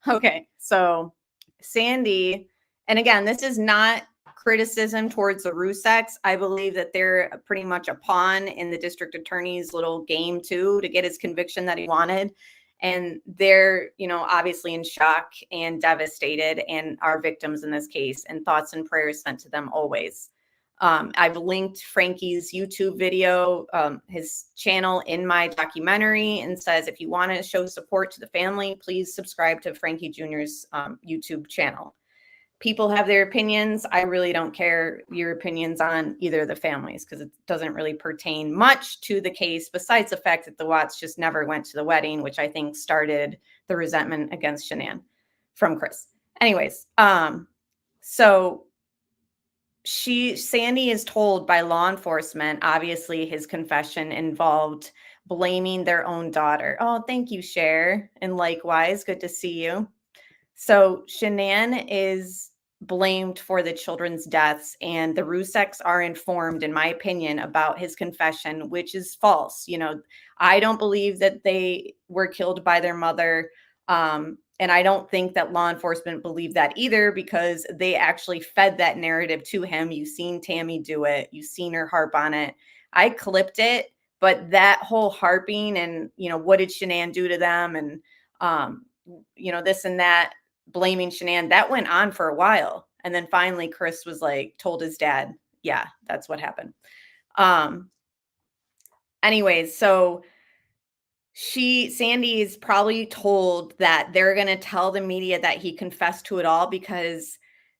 Okay, so Sandy, and again, this is not criticism towards the Ruseks. I believe that they're pretty much a pawn in the district attorney's little game too, to get his conviction that he wanted. And they're, you know, obviously in shock and devastated, and are victims in this case, and thoughts and prayers sent to them always. I've linked Frankie's YouTube video, his channel, in my documentary, and says, if you want to show support to the family, please subscribe to Frankie Jr.'s YouTube channel. People have their opinions. I really don't care your opinions on either of the families, because it doesn't really pertain much to the case, besides the fact that the Watts just never went to the wedding, which I think started the resentment against Shanann from Chris. Anyways, so Sandy is told by law enforcement, obviously his confession involved blaming their own daughter. Oh, thank you, Cher. And likewise, good to see you. So Shanann is blamed for the children's deaths, and the Ruseks are informed, in my opinion, about his confession, which is false. You know, I don't believe that they were killed by their mother. And I don't think that law enforcement believed that either, because they actually fed that narrative to him. You've seen Tammy do it. You've seen her harp on it. I clipped it, but that whole harping and, you know, what did Shanann do to them? And, you know, this and that, blaming Shanann, that went on for a while. And then finally, Chris was like, told his dad, yeah, that's what happened. Anyways, so Sandy is probably told that they're going to tell the media that he confessed to it all, because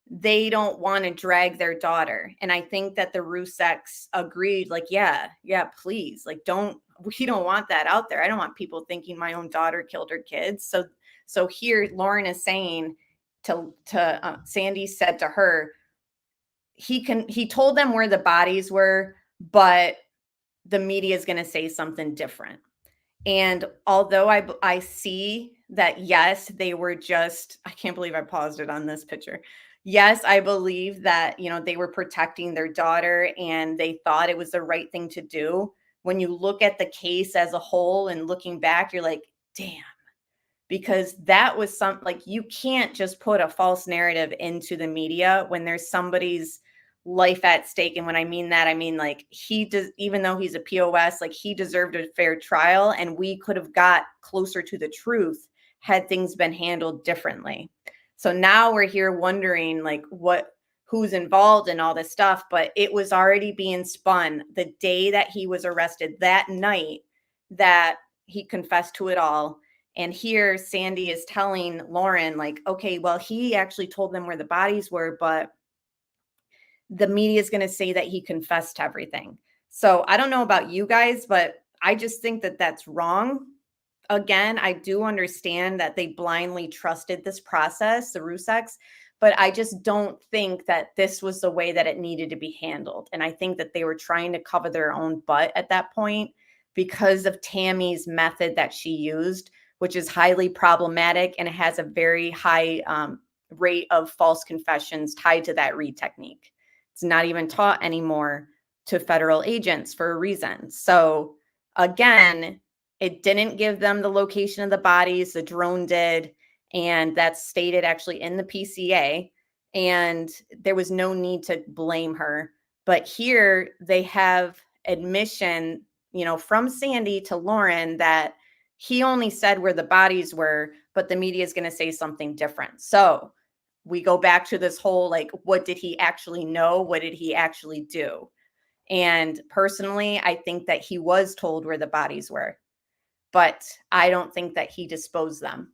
they don't want to drag their daughter. And I think that the Ruseks agreed, like, yeah, please, like, we don't want that out there. I don't want people thinking my own daughter killed her kids. So here Lauren is saying to Sandy said to her, he told them where the bodies were, but the media is going to say something different. And although I see that, yes, they were just, I can't believe I paused it on this picture. Yes, I believe that, you know, they were protecting their daughter and they thought it was the right thing to do. When you look at the case as a whole and looking back, you're like, damn, because that was like, you can't just put a false narrative into the media when there's somebody's life at stake. And when I mean that, I mean, like, he does, even though he's a POS, like, he deserved a fair trial, and we could have got closer to the truth had things been handled differently. So now we're here wondering, like, who's involved in all this stuff, but it was already being spun the day that he was arrested. That night, that he confessed to it all. And here Sandy is telling Lauren, like, okay, well, he actually told them where the bodies were, but the media is going to say that he confessed to everything. So I don't know about you guys, but I just think that that's wrong. Again, I do understand that they blindly trusted this process, the Ruseks, but I just don't think that this was the way that it needed to be handled. And I think that they were trying to cover their own butt at that point because of Tammy's method that she used, which is highly problematic and it has a very high rate of false confessions tied to that Reed technique. It's not even taught anymore to federal agents for a reason. So again, it didn't give them the location of the bodies, the drone did, and that's stated actually in the PCA, and there was no need to blame her. But here they have admission, from Sandy to Lauren that he only said where the bodies were, but the media is going to say something different. So we go back to this whole, like, what did he actually know? What did he actually do? And personally, I think that he was told where the bodies were, but I don't think that he disposed them.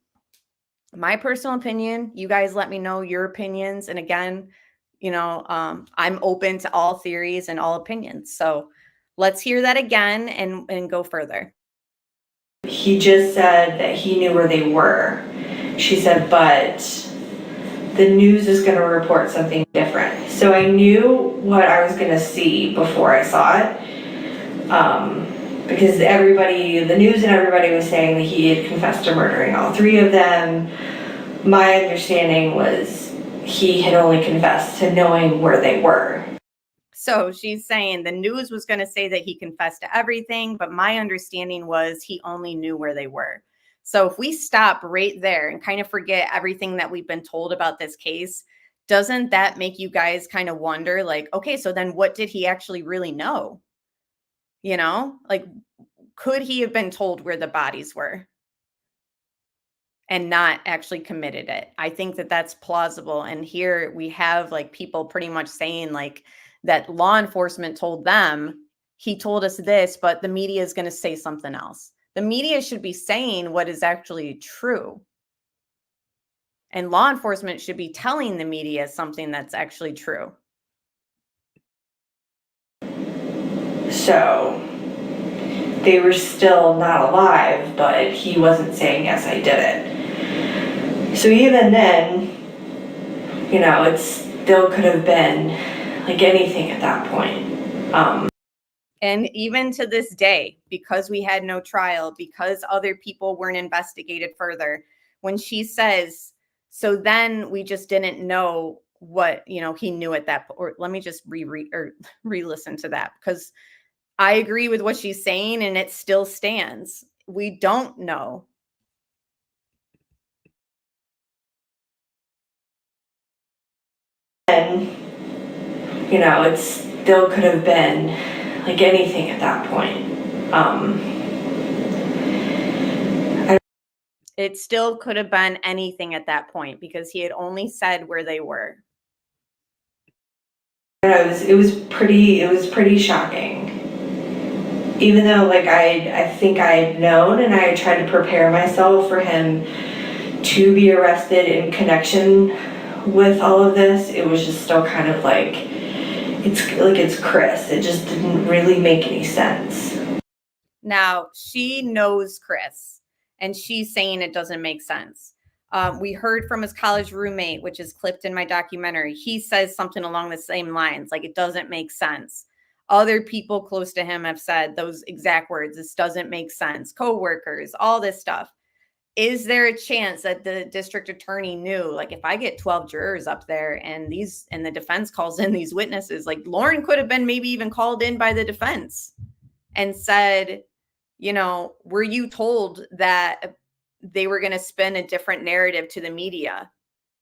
My personal opinion, you guys let me know your opinions. And again, I'm open to all theories and all opinions. So let's hear that again and go further. He just said that he knew where they were. She said, but the news is going to report something different. So I knew what I was going to see before I saw it. Because the news and everybody was saying that he had confessed to murdering all three of them. My understanding was he had only confessed to knowing where they were. So she's saying the news was going to say that he confessed to everything, but my understanding was he only knew where they were. So if we stop right there and kind of forget everything that we've been told about this case, doesn't that make you guys kind of wonder, like, okay, so then what did he actually really know? Like, could he have been told where the bodies were and not actually committed it? I think that that's plausible. And here we have like people pretty much saying like that law enforcement told them, he told us this, but the media is going to say something else. The media should be saying what is actually true. And law enforcement should be telling the media something that's actually true. So they were still not alive, but he wasn't saying, yes, I did it. So even then, it still could have been like anything at that point. And even to this day, because we had no trial, because other people weren't investigated further, when she says, so then we just didn't know what, he knew at that point. Or let me just re-listen to that, because I agree with what she's saying and it still stands. We don't know. And, it still could have been like anything at that point. It still could have been anything at that point because he had only said where they were. It was pretty shocking. Even though I think I had known and I had tried to prepare myself for him to be arrested in connection with all of this, it was just still kind of like, it's Chris. It just didn't really make any sense. Now, she knows Chris, and she's saying it doesn't make sense. We heard from his college roommate, which is clipped in my documentary. He says something along the same lines, like it doesn't make sense. Other people close to him have said those exact words. This doesn't make sense. Co-workers, all this stuff. Is there a chance that the district attorney knew, like, if I get 12 jurors up there and the defense calls in these witnesses, like Lauren could have been maybe even called in by the defense and said, were you told that they were going to spin a different narrative to the media?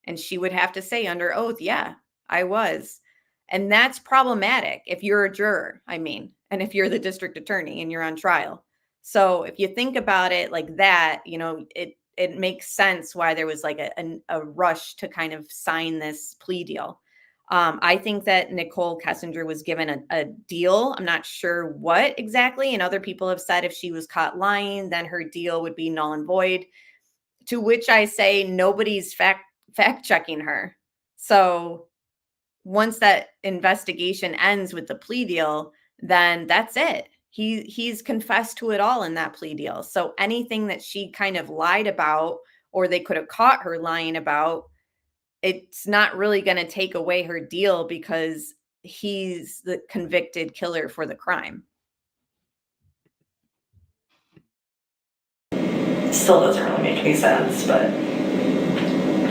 And she would have to say under oath, yeah, I was. And that's problematic if you're a juror, and if you're the district attorney and you're on trial. So if you think about it like that, it makes sense why there was like a rush to kind of sign this plea deal. I think that Nicole Kessinger was given a deal. I'm not sure what exactly. And other people have said if she was caught lying, then her deal would be null and void. To which I say nobody's fact checking her. So once that investigation ends with the plea deal, then that's it. He's confessed to it all in that plea deal. So anything that she kind of lied about, or they could have caught her lying about, it's not really going to take away her deal because he's the convicted killer for the crime. Still doesn't really make any sense, but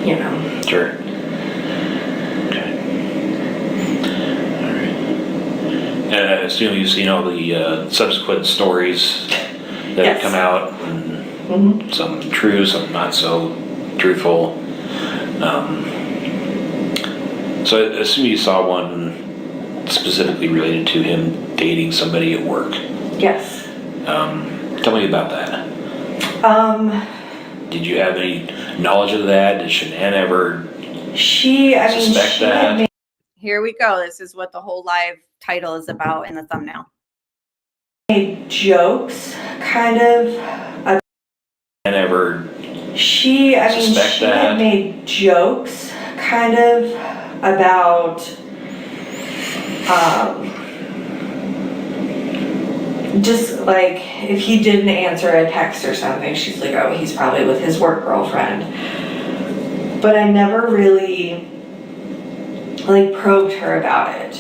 you know. Sure. Okay. All right. And I assume you've seen all the subsequent stories that have come out, and some true, some not so truthful. So I assume you saw one specifically related to him dating somebody at work. Yes. Tell me about that. Did you have any knowledge of that? Did Shanann ever suspect that? Here we go. This is what the whole live title is about in the thumbnail. Made jokes, kind of. And ever she had made jokes, kind of, about just like if he didn't answer a text or something, she's like, oh, he's probably with his work girlfriend. But I never really like probed her about it.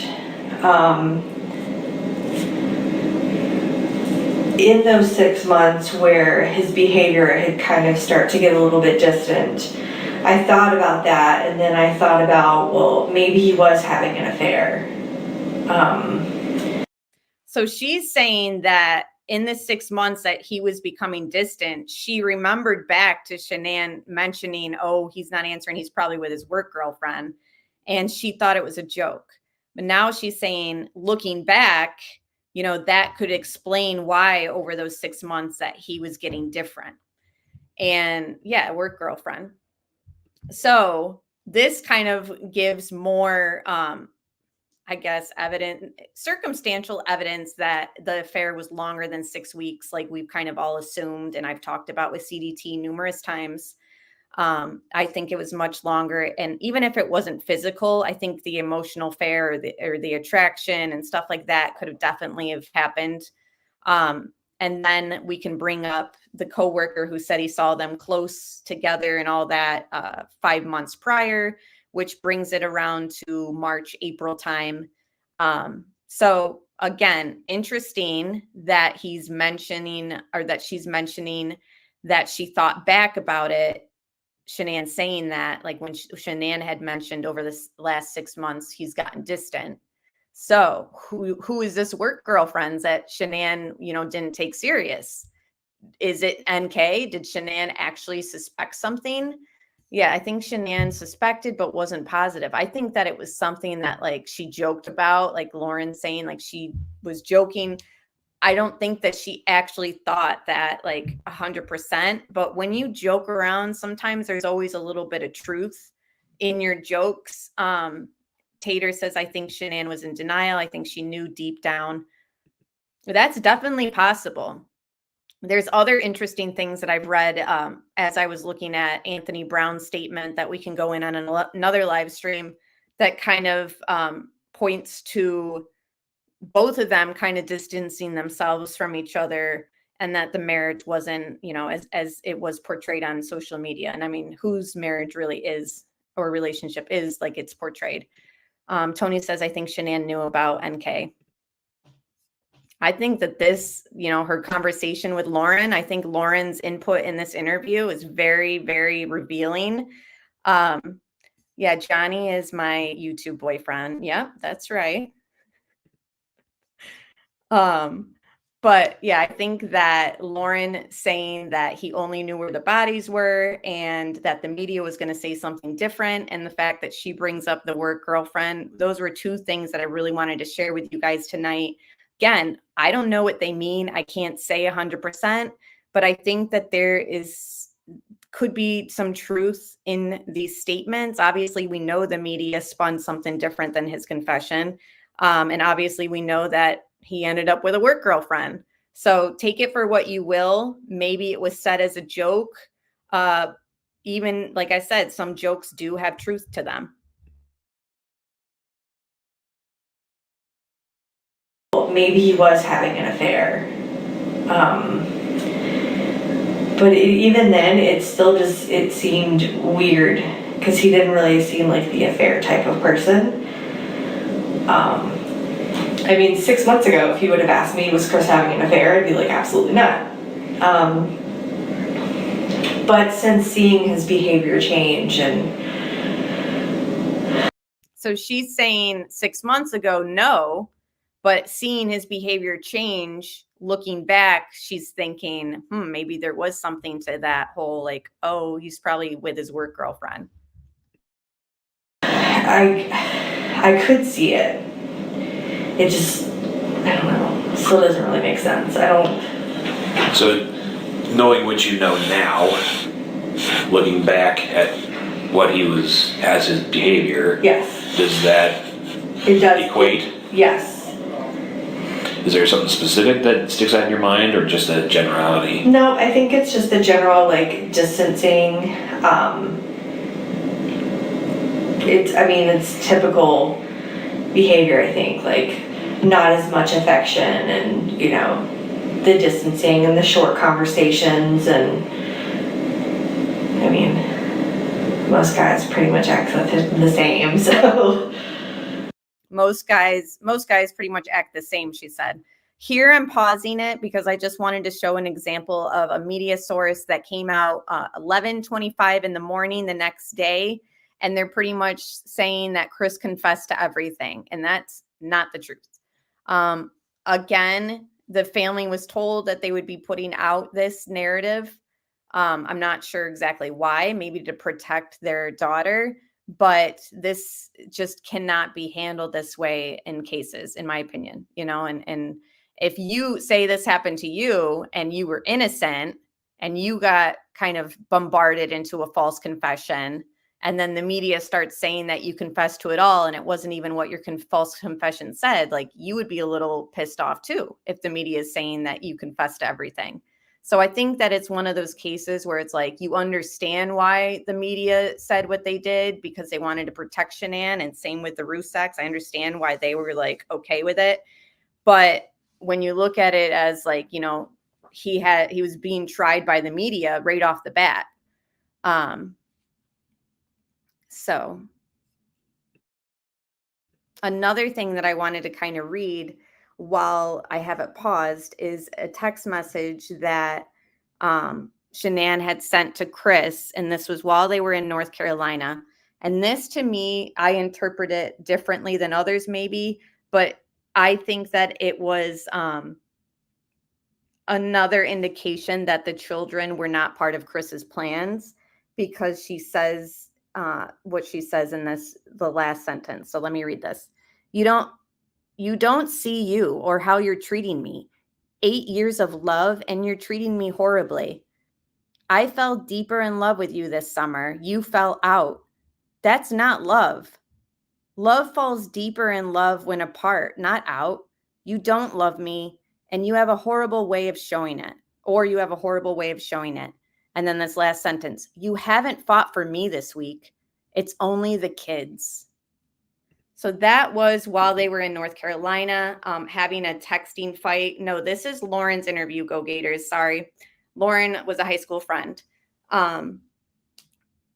In those 6 months where his behavior had kind of started to get a little bit distant, I thought about that, and then I thought about, well, maybe he was having an affair. So she's saying that in the 6 months that he was becoming distant, she remembered back to Shanann mentioning, oh, he's not answering, he's probably with his work girlfriend. And she thought it was a joke. But now she's saying, looking back, you know, that could explain why over those 6 months that he was getting different. And yeah, work girlfriend. So this kind of gives more, I guess, circumstantial evidence that the affair was longer than 6 weeks, like we've kind of all assumed, and I've talked about with CDT numerous times. I think it was much longer. And even if it wasn't physical, I think the emotional affair or the attraction and stuff like that could have definitely have happened. And then we can bring up the coworker who said he saw them close together and all that 5 months prior, which brings it around to March, April time. So again, interesting that he's mentioning, or that she's mentioning, that she thought back about it. Shanann saying that, like when Shanann had mentioned over this last 6 months, he's gotten distant. So who is this work girlfriend that Shanann, you know, didn't take serious? Is it NK? Did Shanann actually suspect something? Yeah, I think Shanann suspected, but wasn't positive. I think that it was something that like she joked about, like Lauren saying, like she was joking. I don't think that she actually thought that like 100%, but when you joke around, sometimes there's always a little bit of truth in your jokes. Tater says, I think Shanann was in denial. I think she knew deep down. That's definitely possible. There's other interesting things that I've read as I was looking at Anthony Brown's statement that we can go in on another live stream that kind of points to both of them kind of distancing themselves from each other, and that the marriage wasn't, you know, as it was portrayed on social media. And I mean, whose marriage really is, or relationship is like it's portrayed. Tony says, I think Shanann knew about NK. I think that this, you know, her conversation with Lauren, I think Lauren's input in this interview is very, very revealing. Yeah, Johnny is my YouTube boyfriend. Yep, that's right. But yeah, I think that Lauren saying that he only knew where the bodies were and that the media was going to say something different, and the fact that she brings up the work girlfriend, those were two things that I really wanted to share with you guys tonight. Again, I don't know what they mean. I can't say 100%, but I think that there is could be some truth in these statements. Obviously, we know the media spun something different than his confession. And obviously, we know that he ended up with a work girlfriend. So take it for what you will. Maybe it was said as a joke. Even, like I said, some jokes do have truth to them. Maybe he was having an affair. But even then, it still just, it seemed weird because he didn't really seem like the affair type of person. I mean, 6 months ago, if he would have asked me, was Chris having an affair, I'd be like, absolutely not. But since seeing his behavior change and... So she's saying 6 months ago, no, but seeing his behavior change, looking back, she's thinking, maybe there was something to that whole, like, oh, he's probably with his work girlfriend. I could see it. It just, I don't know, still doesn't really make sense. So, knowing what you know now, looking back at what he was as his behavior, yes, does that equate? Yes. Is there something specific that sticks out in your mind, or just a generality? No, I think it's just the general, like, distancing. It's typical behavior, I think, like, not as much affection and, you know, the distancing and the short conversations. And I mean, most guys pretty much act the same, so. Most guys pretty much act the same, she said. Here I'm pausing it because I just wanted to show an example of a media source that came out 11:25 in the morning the next day. And they're pretty much saying that Chris confessed to everything. And that's not the truth. Again, the family was told that they would be putting out this narrative. I'm not sure exactly why, maybe to protect their daughter. But this just cannot be handled this way in cases, in my opinion, you know, and if you say this happened to you and you were innocent and you got kind of bombarded into a false confession, and then the media starts saying that you confessed to it all and it wasn't even what your false confession said, like, you would be a little pissed off too if the media is saying that you confessed to everything. So I think that it's one of those cases where it's like, you understand why the media said what they did because they wanted to protect Shanann, and same with the Rusaks. I understand why they were like okay with it. But when you look at it as like, you know, he was being tried by the media right off the bat. So another thing that I wanted to kind of read while I have it paused is a text message that Shanann had sent to Chris. And this was while they were in North Carolina. And this, to me, I interpret it differently than others maybe, but I think that it was another indication that the children were not part of Chris's plans, because she says what she says in the last sentence. So let me read this. You don't see you or how you're treating me. 8 years of love and you're treating me horribly. I fell deeper in love with you this summer. You fell out. That's not love. Love falls deeper in love when apart, not out. You don't love me, and you have a horrible way of showing it. And then this last sentence, you haven't fought for me this week. It's only the kids. So that was while they were in North Carolina, having a texting fight. No, this is Lauren's interview, Go Gators. Sorry. Lauren was a high school friend.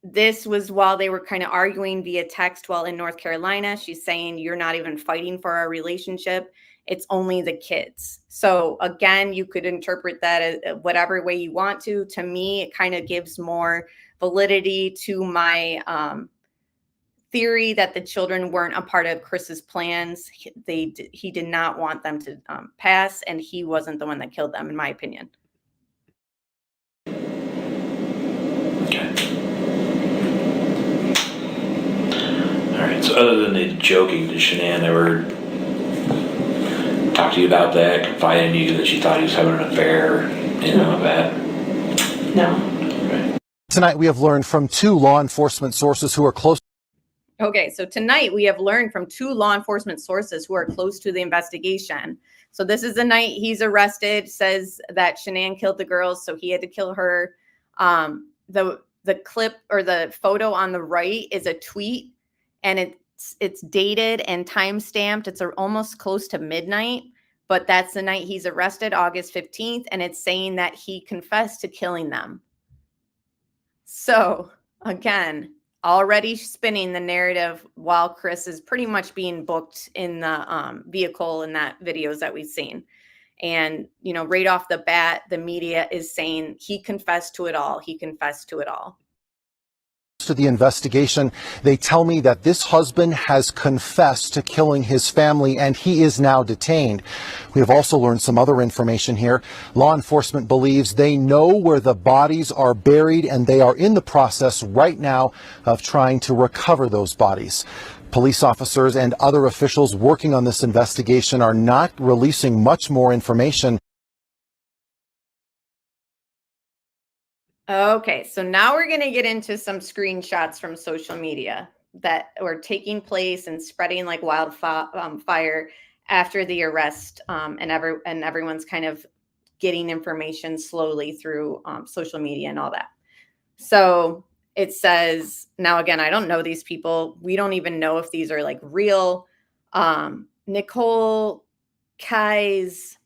This was while they were kind of arguing via text while in North Carolina. She's saying, you're not even fighting for our relationship. It's only the kids. So again, you could interpret that as whatever way you want to. To me, it kind of gives more validity to my theory that the children weren't a part of Chris's plans. He did not want them to pass, and he wasn't the one that killed them, in my opinion. All right, so other than the joking, did Shanann ever talk to you about that, confide in you that she thought he was having an affair, anything like that? No. Right. Tonight, we have learned from 2 law enforcement sources who are close. Okay, so tonight we have learned from 2 law enforcement sources who are close to the investigation. So this is the night he's arrested, says that Shanann killed the girls, so he had to kill her. The clip or the photo on the right is a tweet, and it's dated and time stamped. It's almost close to midnight, but that's the night he's arrested, August 15th, and it's saying that he confessed to killing them. So again, already spinning the narrative while Chris is pretty much being booked in the vehicle in that videos that we've seen. And, right off the bat, the media is saying he confessed to it all. He confessed to it all. To the investigation, they tell me that this husband has confessed to killing his family and he is now detained. We have also learned some other information here. Law enforcement believes they know where the bodies are buried and they are in the process right now of trying to recover those bodies. Police officers and other officials working on this investigation are not releasing much more information. Okay, so now we're going to get into some screenshots from social media that were taking place and spreading like wildfire after the arrest, and everyone's kind of getting information slowly through social media and all that. So it says, now again, I don't know these people. We don't even know if these are like real. Nicole Kai's,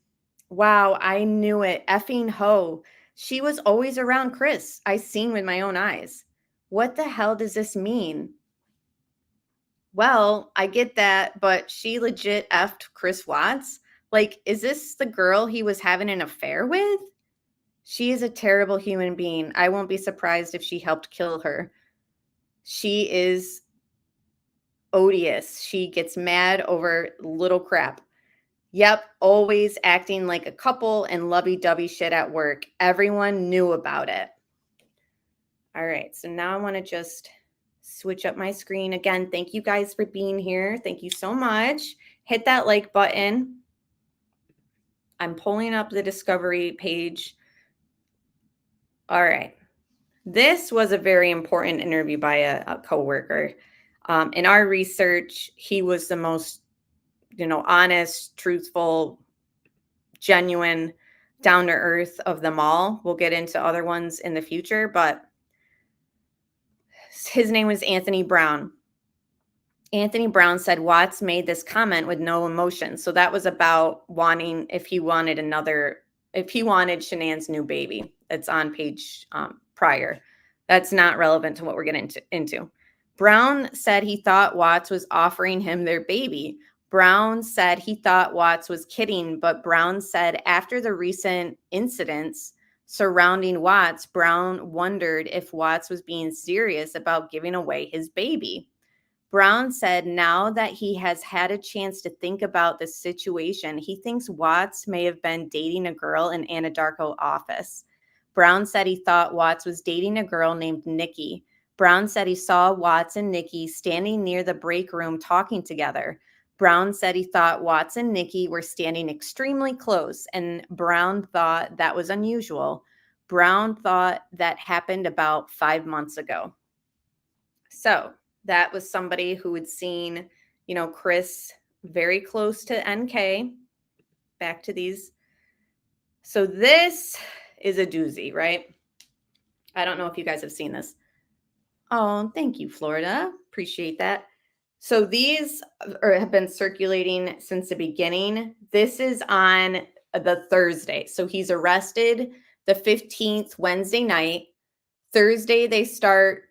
wow, I knew it. Effing ho. She was always around Chris. I seen with my own eyes. What the hell does this mean? Well, I get that, but she legit effed Chris Watts. Like, is this the girl he was having an affair with? She is a terrible human being. I won't be surprised if she helped kill her. She is odious. She gets mad over little crap. Yep, always acting like a couple and lovey-dovey shit at work. Everyone knew about it. All right, so now I want to just switch up my screen. Again, thank you guys for being here. Thank you so much. Hit that like button. I'm pulling up the Discovery page. All right. This was a very important interview by a coworker. In our research, he was the most honest, truthful, genuine, down to earth of them all. We'll get into other ones in the future, but his name was Anthony Brown. Anthony Brown said Watts made this comment with no emotion. So that was about if he wanted Shanann's new baby. It's on page prior. That's not relevant to what we're getting into. Brown said he thought Watts was offering him their baby. Brown said he thought Watts was kidding, but Brown said after the recent incidents surrounding Watts, Brown wondered if Watts was being serious about giving away his baby. Brown said now that he has had a chance to think about the situation, he thinks Watts may have been dating a girl in Anadarko office. Brown said he thought Watts was dating a girl named Nikki. Brown said he saw Watts and Nikki standing near the break room talking together. Brown said he thought Watts and Nikki were standing extremely close, and Brown thought that was unusual. Brown thought that happened about 5 months ago. So that was somebody who had seen, Chris very close to NK. Back to these. So this is a doozy, right? I don't know if you guys have seen this. Oh, thank you, Florida. Appreciate that. So these have been circulating since the beginning. This is on the Thursday. So he's arrested the 15th, Wednesday night. Thursday, they start,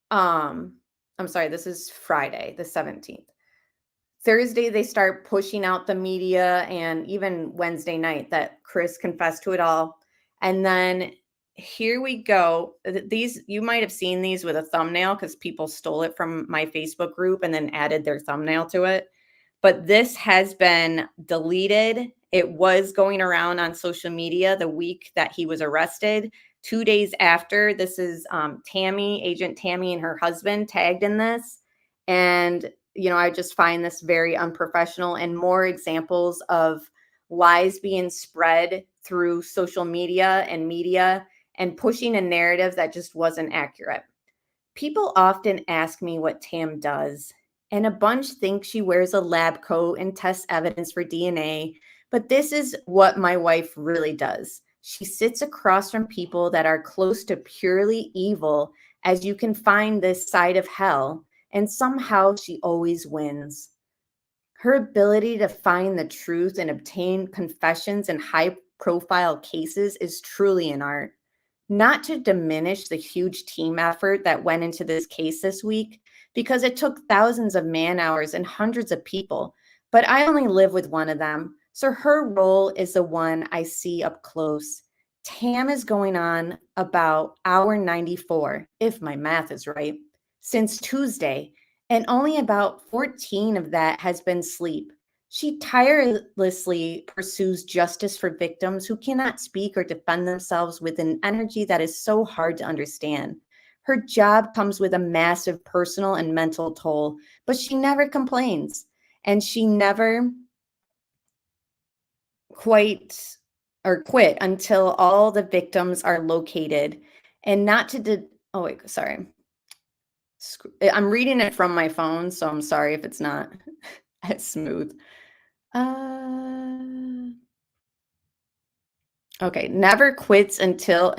this is Friday, the 17th. Thursday, they start pushing out the media, and even Wednesday night that Chris confessed to it all. And then here we go. These, you might have seen these with a thumbnail because people stole it from my Facebook group and then added their thumbnail to it. But this has been deleted. It was going around on social media the week that he was arrested. 2 days after, this is Agent Tammy and her husband tagged in this. And, I just find this very unprofessional, and more examples of lies being spread through social media and pushing a narrative that just wasn't accurate. People often ask me what Tam does, and a bunch think she wears a lab coat and tests evidence for DNA, but this is what my wife really does. She sits across from people that are close to purely evil as you can find this side of hell, and somehow she always wins. Her ability to find the truth and obtain confessions in high-profile cases is truly an art. Not to diminish the huge team effort that went into this case this week, because it took thousands of man hours and hundreds of people, but I only live with one of them, so her role is the one I see up close. Tam is going on about hour 94, if my math is right, since Tuesday, and only about 14 of that has been sleep. She tirelessly pursues justice for victims who cannot speak or defend themselves with an energy that is so hard to understand. Her job comes with a massive personal and mental toll, but she never complains, and she never quit until all the victims are located. And not to oh wait, sorry. I'm reading it from my phone, so I'm sorry if it's not as smooth. Okay, never quits until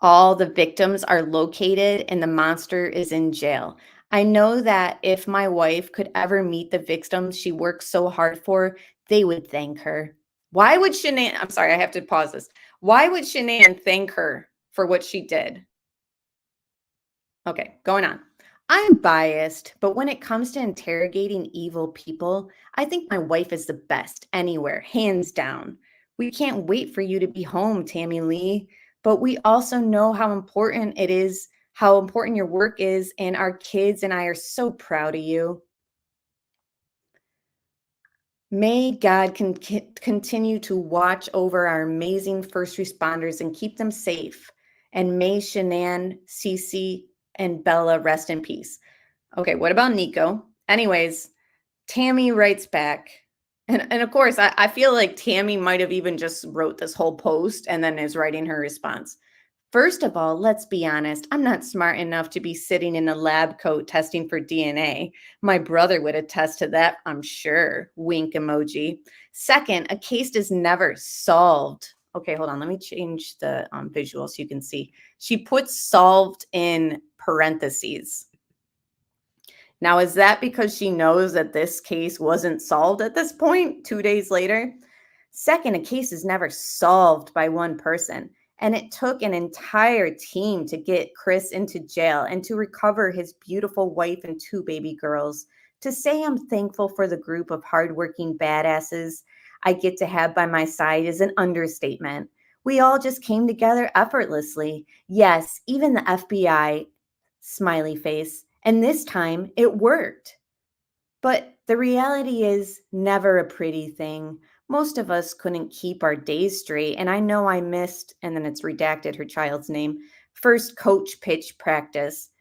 all the victims are located and the monster is in jail. I know that if my wife could ever meet the victims she works so hard for, they would thank her. Why would Shanann, I'm sorry, I have to pause this. Why would Shanann thank her for what she did? Okay, going on. I'm biased, but when it comes to interrogating evil people, I think my wife is the best anywhere, hands down. We can't wait for you to be home, Tammy Lee, but we also know how important it is, how important your work is, and our kids and I are so proud of you. May God continue to watch over our amazing first responders and keep them safe. And may Shanann, Cece, and Bella rest in peace. Okay, what about Nico? Anyways, Tammy writes back. And of course, I feel like Tammy might have even just wrote this whole post and then is writing her response. First of all, let's be honest. I'm not smart enough to be sitting in a lab coat testing for DNA. My brother would attest to that, I'm sure. Wink emoji. Second, a case is never solved. Okay, hold on. Let me change the visual so you can see. She puts solved in parentheses. Now, is that because she knows that this case wasn't solved at this point, 2 days later? Second, a case is never solved by one person. And it took an entire team to get Chris into jail and to recover his beautiful wife and 2 baby girls. To say I'm thankful for the group of hardworking badasses I get to have by my side is an understatement. We all just came together effortlessly. Yes, even the FBI, smiley face. And this time it worked. But the reality is never a pretty thing. Most of us couldn't keep our days straight, and I know I missed, and then it's redacted her child's name, first coach pitch practice,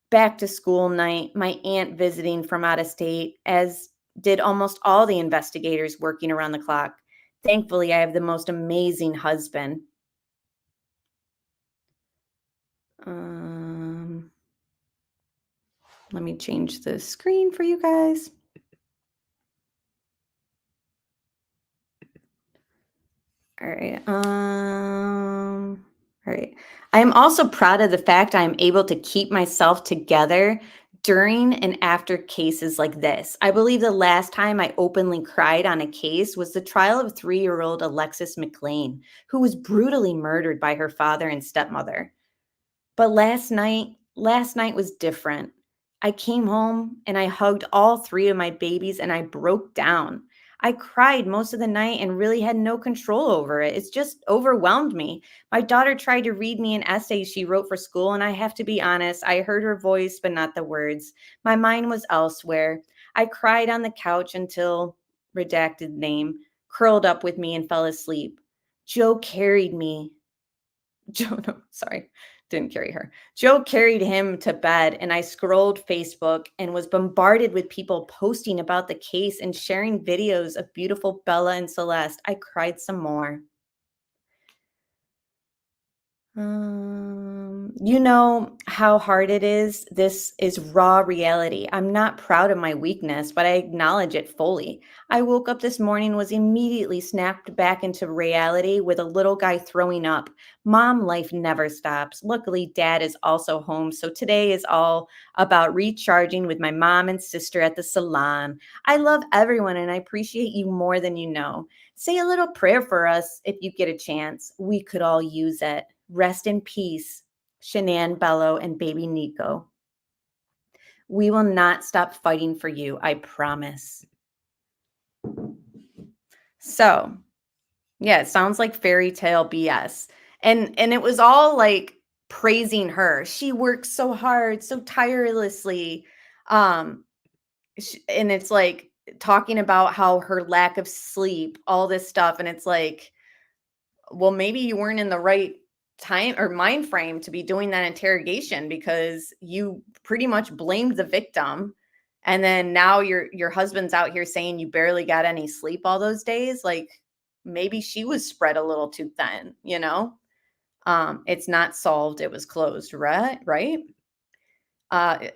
back to school night, my aunt visiting from out of state, as did almost all the investigators working around the clock. Thankfully, I have the most amazing husband. Let me change the screen for you guys. All right. All right. I am also proud of the fact I am able to keep myself together during and after cases like this. I believe the last time I openly cried on a case was the trial of 3-year-old Alexis McLean, who was brutally murdered by her father and stepmother. But last night was different. I came home and I hugged all 3 of my babies and I broke down. I cried most of the night and really had no control over it. It's just overwhelmed me. My daughter tried to read me an essay she wrote for school, and I have to be honest, I heard her voice, but not the words. My mind was elsewhere. I cried on the couch until, redacted name, curled up with me and fell asleep. Joe carried me. Didn't carry her. Joe carried him to bed, and I scrolled Facebook and was bombarded with people posting about the case and sharing videos of beautiful Bella and Celeste. I cried some more. You know how hard it is. This is raw reality. I'm not proud of my weakness, but I acknowledge it fully. I woke up this morning, was immediately snapped back into reality with a little guy throwing up. Mom life never stops. Luckily, dad is also home. So today is all about recharging with my mom and sister at the salon. I love everyone and I appreciate you more than you know. Say a little prayer for us if you get a chance. We could all use it. Rest in peace, Shanann, Bello, and baby Nico. We will not stop fighting for you, I promise. So, yeah, it sounds like fairy tale BS. And it was all like praising her. She works so hard, so tirelessly. And it's like talking about how her lack of sleep, all this stuff. And it's like, well, maybe you weren't in the right time or mind frame to be doing that interrogation because you pretty much blamed the victim. And then now your husband's out here saying you barely got any sleep all those days. Like maybe she was spread a little too thin, you know? It's not solved, it was closed, right? Right?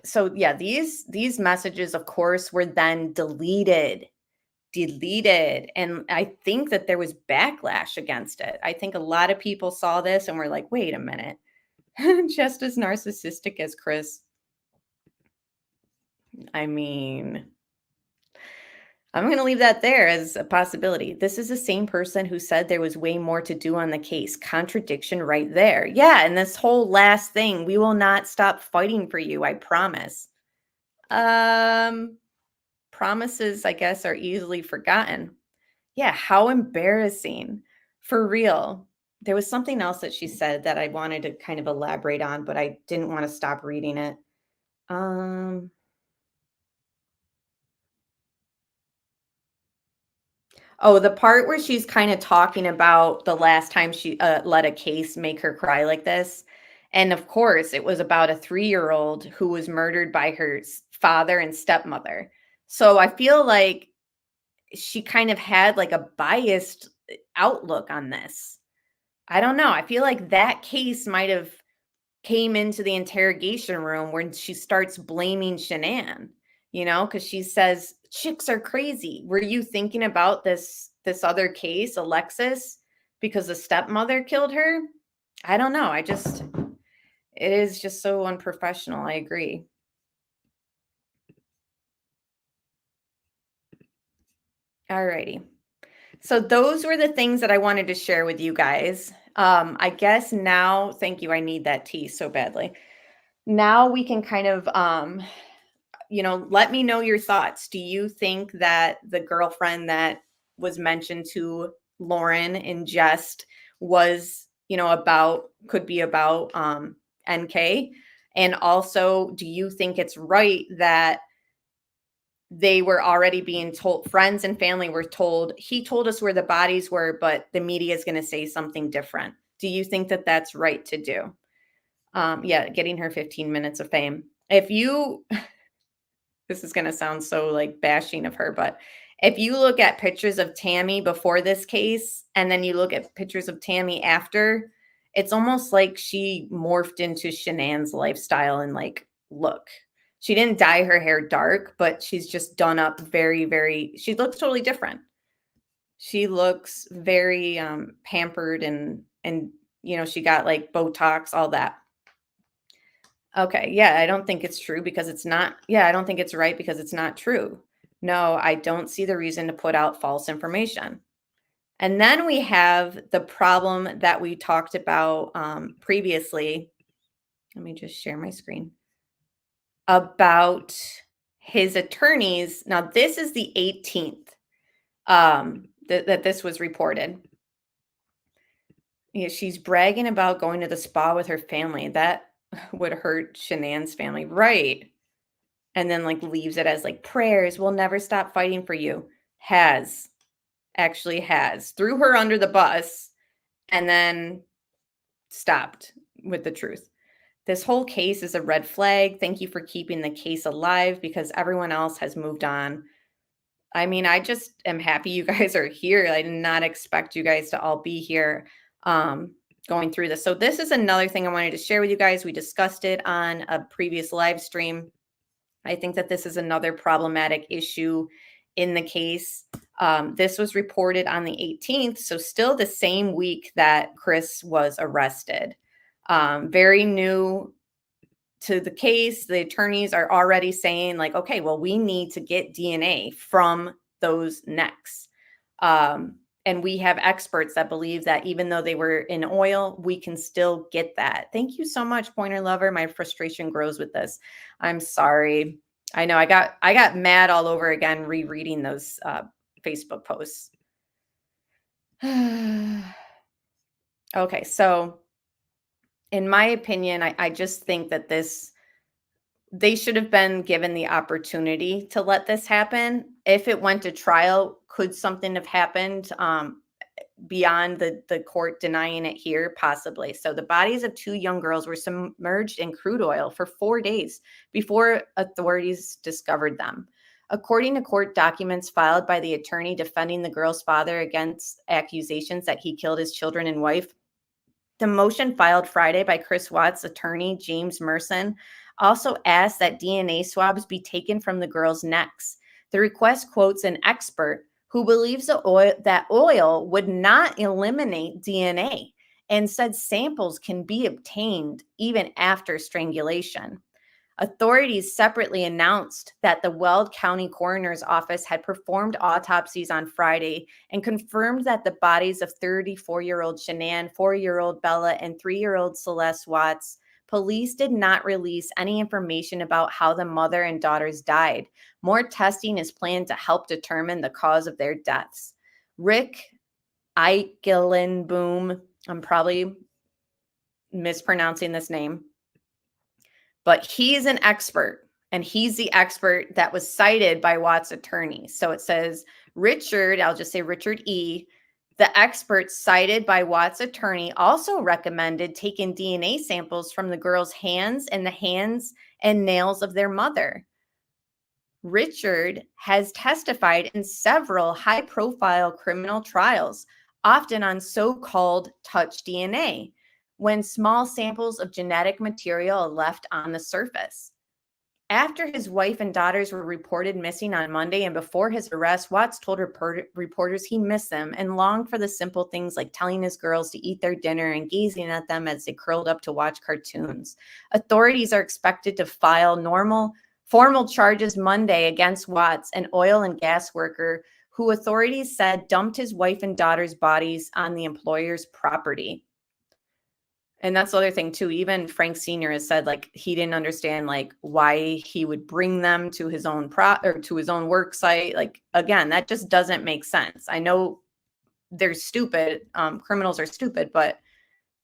So yeah, these messages, of course, were then deleted, and I think that there was backlash against it. I think a lot of people saw this and were like, wait a minute, just as narcissistic as Chris. I mean, I'm going to leave that there as a possibility. This is the same person who said there was way more to do on the case. Contradiction right there. Yeah, and this whole last thing, we will not stop fighting for you, I promise. Promises, I guess, are easily forgotten. Yeah, how embarrassing. For real. There was something else that she said that I wanted to kind of elaborate on, but I didn't want to stop reading it. Oh, the part where she's kind of talking about the last time she let a case make her cry like this. And of course, it was about a 3-year-old who was murdered by her father and stepmother. So I feel like she kind of had like a biased outlook on this. I don't know. I feel like that case might have came into the interrogation room when she starts blaming Shanann, you know, because she says chicks are crazy. Were you thinking about this other case, Alexis, because the stepmother killed her? I don't know. It is just so unprofessional. I agree. Alrighty. So those were the things that I wanted to share with you guys. I guess now, thank you. I need that tea so badly. Now we can kind of, let me know your thoughts. Do you think that the girlfriend that was mentioned to Lauren in jest was, could be about NK? And also, do you think it's right that they were already being told, friends and family were told, he told us where the bodies were, but the media is going to say something different? Do you think that that's right to do? Yeah, getting her 15 minutes of fame. If you, this is going to sound so like bashing of her, but if you look at pictures of Tammy before this case, and then you look at pictures of Tammy after, it's almost like she morphed into Shanann's lifestyle and like look. She didn't dye her hair dark, but she's just done up very, very, she looks totally different. She looks very pampered and she got like Botox, all that. Okay, yeah, I don't think it's true because it's not. Yeah, I don't think it's right because it's not true. No, I don't see the reason to put out false information. And then we have the problem that we talked about previously. Let me just share my screen. About his attorneys. Now, this is the 18th that this was reported. Yeah, she's bragging about going to the spa with her family. That would hurt Shanann's family. Right. And then like leaves it as like prayers. We'll never stop fighting for you. Actually has. Threw her under the bus and then stopped with the truth. This whole case is a red flag. Thank you for keeping the case alive because everyone else has moved on. I mean, I just am happy you guys are here. I did not expect you guys to all be here. going through this. So this is another thing I wanted to share with you guys. We discussed it on a previous live stream. I think that this is another problematic issue in the case. This was reported on the 18th, so still the same week that Chris was arrested. Very new to the case. The attorneys are already saying like, okay, well, we need to get DNA from those necks. And we have experts that believe that even though they were in oil, we can still get that. Thank you so much, Pointer Lover. My frustration grows with this. I'm sorry. I know I got mad all over again rereading those Facebook posts. Okay, so in my opinion, I just think that they should have been given the opportunity to let this happen. If it went to trial, could something have happened beyond the court denying it here? Possibly. So the bodies of 2 young girls were submerged in crude oil for 4 days before authorities discovered them. According to court documents filed by the attorney defending the girl's father against accusations that he killed his children and wife, the motion filed Friday by Chris Watts' attorney, James Merson, also asked that DNA swabs be taken from the girls' necks. The request quotes an expert who believes that oil would not eliminate DNA and said samples can be obtained even after strangulation. Authorities separately announced that the Weld County Coroner's Office had performed autopsies on Friday and confirmed that the bodies of 34-year-old Shanann, 4-year-old Bella, and 3-year-old Celeste Watts. Police did not release any information about how the mother and daughters died. More testing is planned to help determine the cause of their deaths. Rick Eikelenboom, I'm probably mispronouncing this name, but he's an expert, and he's the expert that was cited by Watts' attorney. So it says Richard, I'll just say Richard E., the expert cited by Watts' attorney, also recommended taking DNA samples from the girls' hands and the hands and nails of their mother. Richard has testified in several high-profile criminal trials, often on so-called touch DNA, when small samples of genetic material are left on the surface. After his wife and daughters were reported missing on Monday and before his arrest, Watts told reporters he missed them and longed for the simple things like telling his girls to eat their dinner and gazing at them as they curled up to watch cartoons. Authorities are expected to file formal charges Monday against Watts, an oil and gas worker who authorities said dumped his wife and daughter's bodies on the employer's property. And that's the other thing too. Even Frank Sr. has said like he didn't understand like why he would bring them to his own to his own work site. Like again, that just doesn't make sense. I know they're stupid. Criminals are stupid, but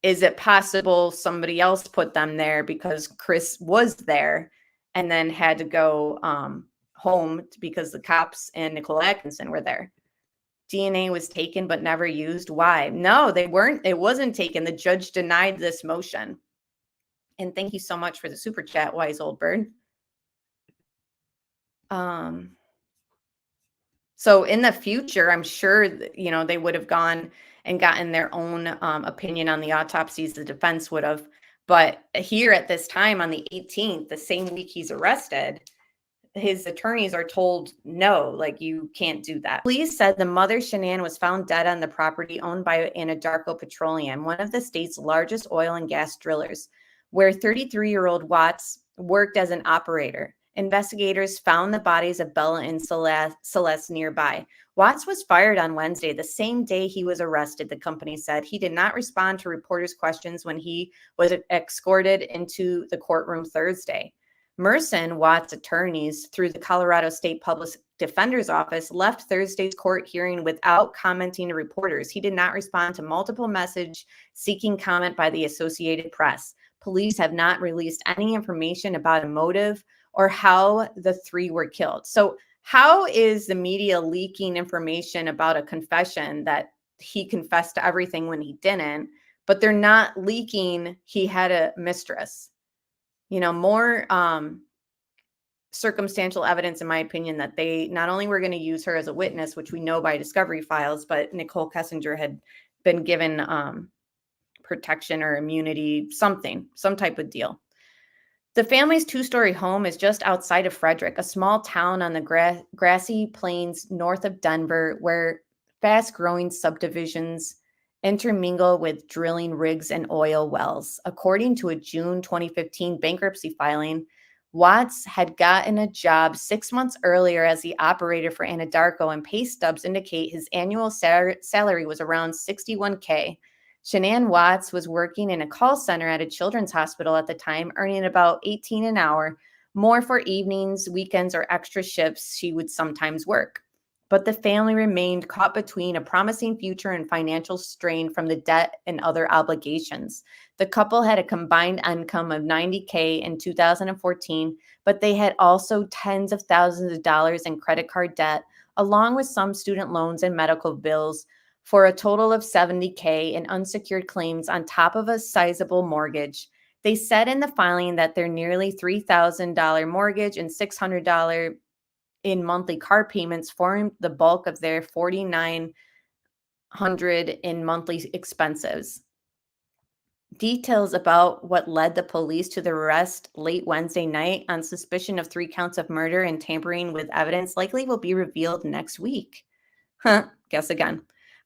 is it possible somebody else put them there because Chris was there and then had to go home because the cops and Nicole Atkinson were there? DNA was taken but never used. Why? No, they weren't. It wasn't taken. The judge denied this motion. And thank you so much for the super chat, Wise Old Bird. So in the future, I'm sure, they would have gone and gotten their own opinion on the autopsies. The defense would have. But here at this time on the 18th, the same week he's arrested, his attorneys are told, no, like you can't do that. Police said the mother, Shanann, was found dead on the property owned by Anadarko Petroleum, one of the state's largest oil and gas drillers, where 33-year-old Watts worked as an operator. Investigators found the bodies of Bella and Celeste nearby. Watts was fired on Wednesday, the same day he was arrested, the company said. He did not respond to reporters' questions when he was escorted into the courtroom Thursday. Merson, Watts' attorneys, through the Colorado State Public Defender's Office, left Thursday's court hearing without commenting to reporters. He did not respond to multiple messages seeking comment by the Associated Press. Police have not released any information about a motive or how the 3 were killed. So how is the media leaking information about a confession that he confessed to everything when he didn't, but they're not leaking he had a mistress? More circumstantial evidence, in my opinion, that they not only were going to use her as a witness, which we know by discovery files, but Nicole Kessinger had been given protection or immunity, some type of deal. The family's 2-story home is just outside of Frederick, a small town on the grassy plains north of Denver, where fast-growing subdivisions intermingle with drilling rigs and oil wells. According to a June 2015 bankruptcy filing, Watts had gotten a job 6 months earlier as the operator for Anadarko, and pay stubs indicate his annual salary was around $61K. Shanann Watts was working in a call center at a children's hospital at the time, earning about $18 an hour, more for evenings, weekends, or extra shifts she would sometimes work. But the family remained caught between a promising future and financial strain from the debt and other obligations. The couple had a combined income of $90K in 2014, but they had also tens of thousands of dollars in credit card debt, along with some student loans and medical bills, for a total of $70K in unsecured claims on top of a sizable mortgage. They said in the filing that their nearly $3,000 mortgage and $600 in monthly car payments formed the bulk of their $4,900 in monthly expenses. Details about what led the police to the arrest late Wednesday night on suspicion of 3 counts of murder and tampering with evidence likely will be revealed next week. Guess again.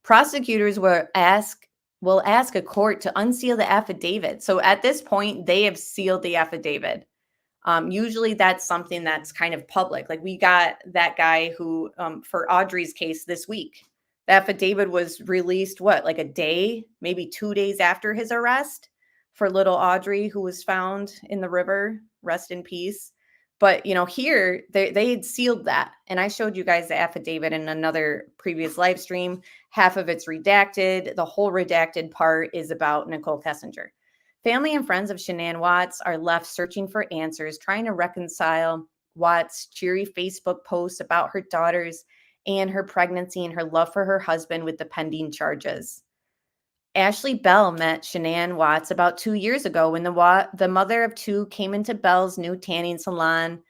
Prosecutors will ask a court to unseal the affidavit. So at this point, they have sealed the affidavit. Usually that's something that's kind of public. Like we got that guy who, for Audrey's case this week, the affidavit was released, like a day, maybe 2 days after his arrest for little Audrey, who was found in the river, rest in peace. But, here they had sealed that. And I showed you guys the affidavit in another previous live stream. Half of it's redacted. The whole redacted part is about Nicole Kessinger. Family and friends of Shanann Watts are left searching for answers, trying to reconcile Watts' cheery Facebook posts about her daughters and her pregnancy and her love for her husband with the pending charges. Ashley Bell met Shanann Watts about 2 years ago when the mother of 2 came into Bell's new tanning salon.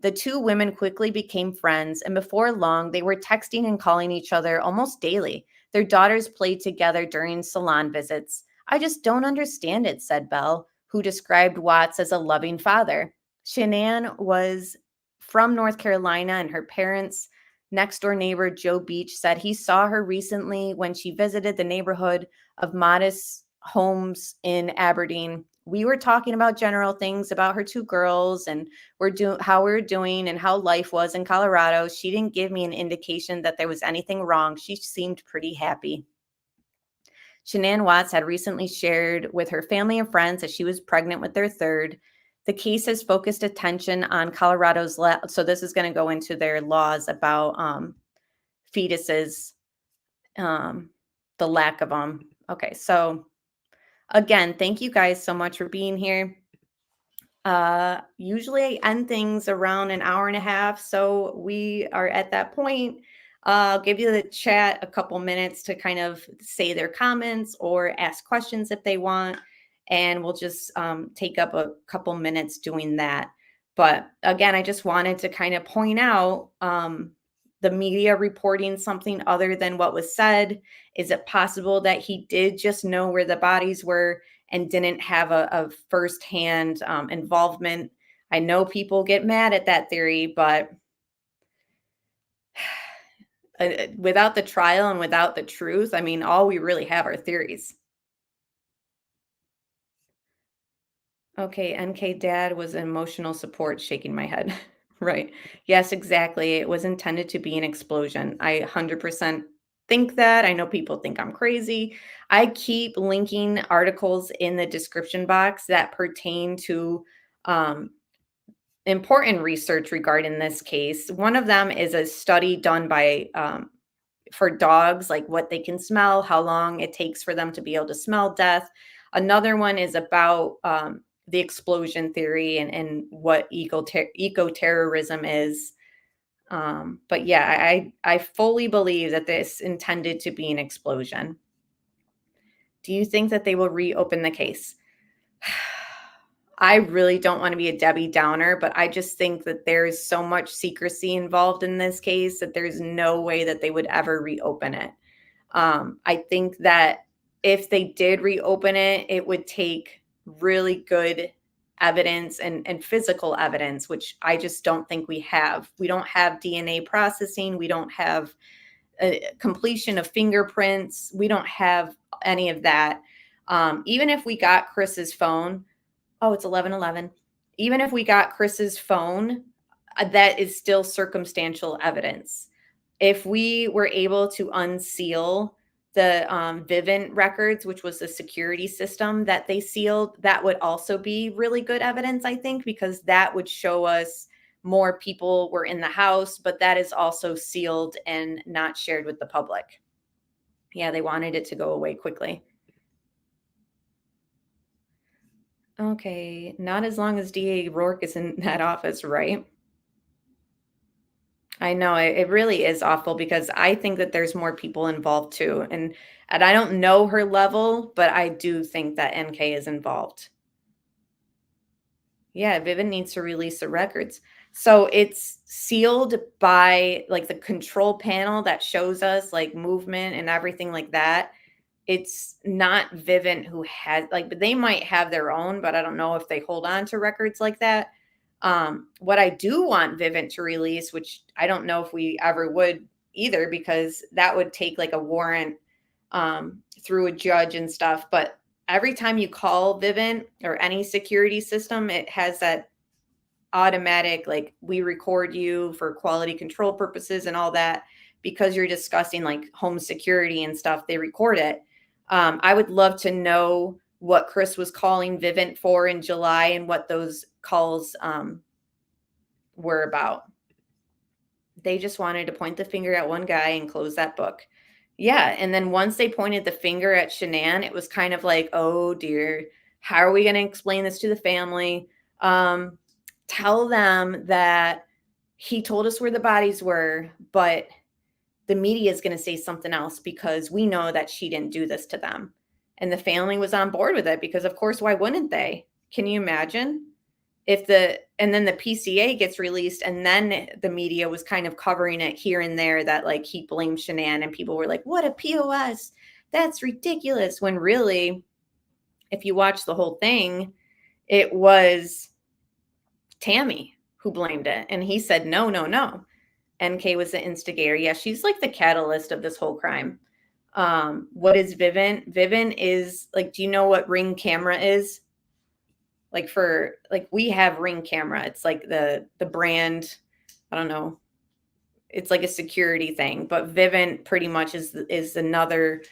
The 2 women quickly became friends, and before long, they were texting and calling each other almost daily. Their daughters played together during salon visits. "I just don't understand it," said Bell, who described Watts as a loving father. Shanann was from North Carolina, and her parents' next-door neighbor, Joe Beach, said he saw her recently when she visited the neighborhood of modest homes in Aberdeen. "We were talking about general things about her 2 girls and how we were doing and how life was in Colorado. She didn't give me an indication that there was anything wrong. She seemed pretty happy." Shanann Watts had recently shared with her family and friends that she was pregnant with their 3rd. The case has focused attention on Colorado's so this is going to go into their laws about fetuses, the lack of them. Okay, so again, thank you guys so much for being here. Usually I end things around an hour and a half, so we are at that point. I'll give you the chat a couple minutes to kind of say their comments or ask questions if they want, and we'll just take up a couple minutes doing that. But again, I just wanted to kind of point out the media reporting something other than what was said. Is it possible that he did just know where the bodies were and didn't have a firsthand involvement? I know people get mad at that theory, but without the trial and without the truth, I mean, all we really have are theories. Okay, NK Dad was emotional support, shaking my head. Right. Yes, exactly. It was intended to be an explosion. I 100% think that. I know people think I'm crazy. I keep linking articles in the description box that pertain to important research regarding this case. One of them is a study done by for dogs, like what they can smell, how long it takes for them to be able to smell death. Another one is about the explosion theory and what eco-terrorism is. But yeah, I fully believe that this intended to be an explosion. Do you think that they will reopen the case? I really don't want to be a Debbie Downer, but I just think that there's so much secrecy involved in this case that there's no way that they would ever reopen it. I think that if they did reopen it, it would take really good evidence and physical evidence, which I just don't think we have. We don't have DNA processing. We don't have a completion of fingerprints. We don't have any of that. Even if we got Chris's phone, oh, it's 11:11. Even if we got Chris's phone, that is still circumstantial evidence. If we were able to unseal the Vivint records, which was the security system that they sealed, that would also be really good evidence, I think, because that would show us more people were in the house, but that is also sealed and not shared with the public. Yeah, they wanted it to go away quickly. Okay, not as long as DA Rourke is in that office, right? I know it really is awful because I think that there's more people involved too. And I don't know her level, but I do think that NK is involved. Yeah, Vivint needs to release the records. So it's sealed by like the control panel that shows us like movement and everything like that. It's not Vivint who has but they might have their own, but I don't know if they hold on to records like that. What I do want Vivint to release, which I don't know if we ever would either, because that would take like a warrant through a judge and stuff. But every time you call Vivint or any security system, it has that automatic, like, we record you for quality control purposes and all that, because you're discussing like home security and stuff, they record it. I would love to know what Chris was calling Vivint for in July and what those calls were about. They just wanted to point the finger at one guy and close that book. Yeah. And then once they pointed the finger at Shanann, it was kind of like, oh dear, how are we going to explain this to the family? Tell them that he told us where the bodies were, but the media is going to say something else because we know that she didn't do this to them. And the family was on board with it because, of course, why wouldn't they? Can you imagine if and then the PCA gets released and then the media was kind of covering it here and there that like he blamed Shanann and people were like, what a POS, that's ridiculous. When really, if you watch the whole thing, it was Tammy who blamed it. And he said, no, no, no. NK was the instigator. Yeah, she's like the catalyst of this whole crime. What is Vivint? Vivint is like, do you know what Ring camera is? Like we have Ring camera. It's like the brand, I don't know. It's like a security thing, but Vivint pretty much is another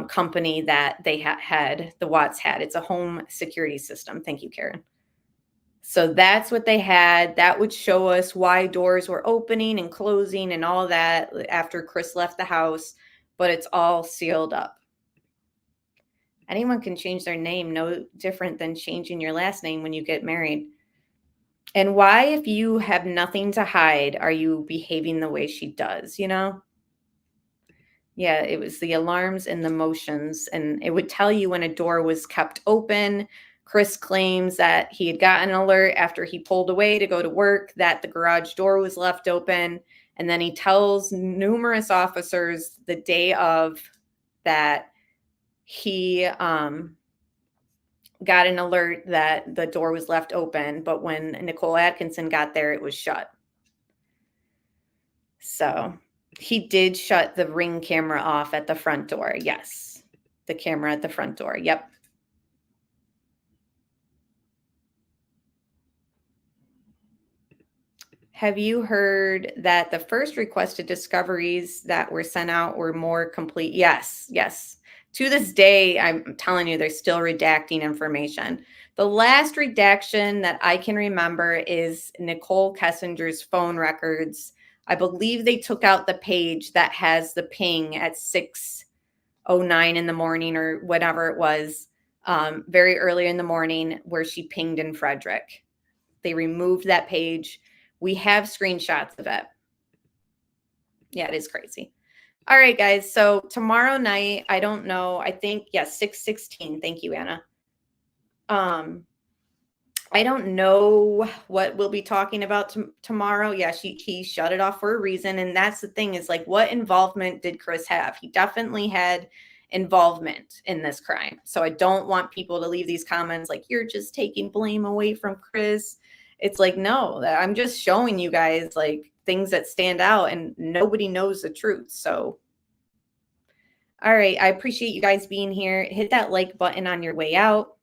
company that they had, the Watts had. It's a home security system. Thank you, Karen. So that's what they had. That would show us why doors were opening and closing and all that after Chris left the house, but it's all sealed up. Anyone can change their name, no different than changing your last name when you get married. And why, if you have nothing to hide, are you behaving the way she does, you know? Yeah, it was the alarms and the motions, and it would tell you when a door was kept open. Chris claims that he had gotten an alert after he pulled away to go to work that the garage door was left open. And then he tells numerous officers the day of that he got an alert that the door was left open. But when Nicole Atkinson got there, it was shut. So he did shut the Ring camera off at the front door. Yes, the camera at the front door. Yep. Have you heard that the first requested discoveries that were sent out were more complete? Yes, yes. To this day, I'm telling you, they're still redacting information. The last redaction that I can remember is Nicole Kessinger's phone records. I believe they took out the page that has the ping at 6:09 in the morning or whatever it was, very early in the morning, where she pinged in Frederick. They removed that page. We have screenshots of it. Yeah, it is crazy. All right, guys. So tomorrow night, I don't know. I think, yes, 6:16. Thank you, Anna. I don't know what we'll be talking about tomorrow. Yeah, he shut it off for a reason. And that's the thing is like, what involvement did Chris have? He definitely had involvement in this crime. So I don't want people to leave these comments like, you're just taking blame away from Chris. It's like, no, I'm just showing you guys like things that stand out and nobody knows the truth. So, all right. I appreciate you guys being here. Hit that like button on your way out.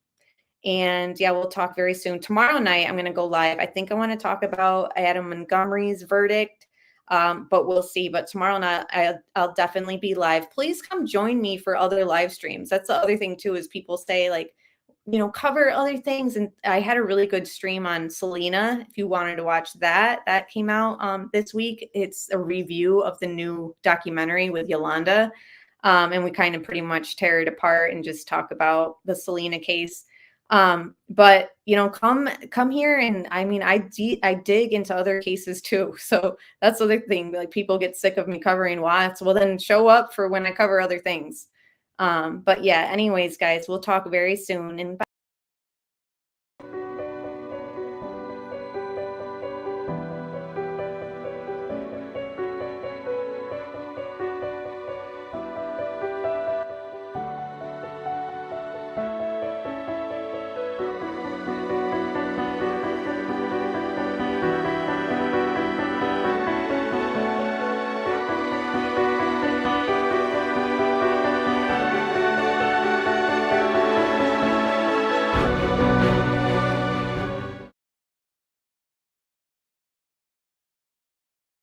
And yeah, we'll talk very soon. Tomorrow night, I'm going to go live. I think I want to talk about Adam Montgomery's verdict, but we'll see. But tomorrow night, I'll definitely be live. Please come join me for other live streams. That's the other thing too, is people say like, you know, cover other things. And I had a really good stream on Selena. If you wanted to watch that, that came out this week. It's a review of the new documentary with Yolanda. And we kind of pretty much tear it apart and just talk about the Selena case. But you know, come here. And I mean, I dig into other cases too. So that's the other thing. Like people get sick of me covering Watts. Well, then show up for when I cover other things. But yeah, anyways, guys, we'll talk very soon and bye.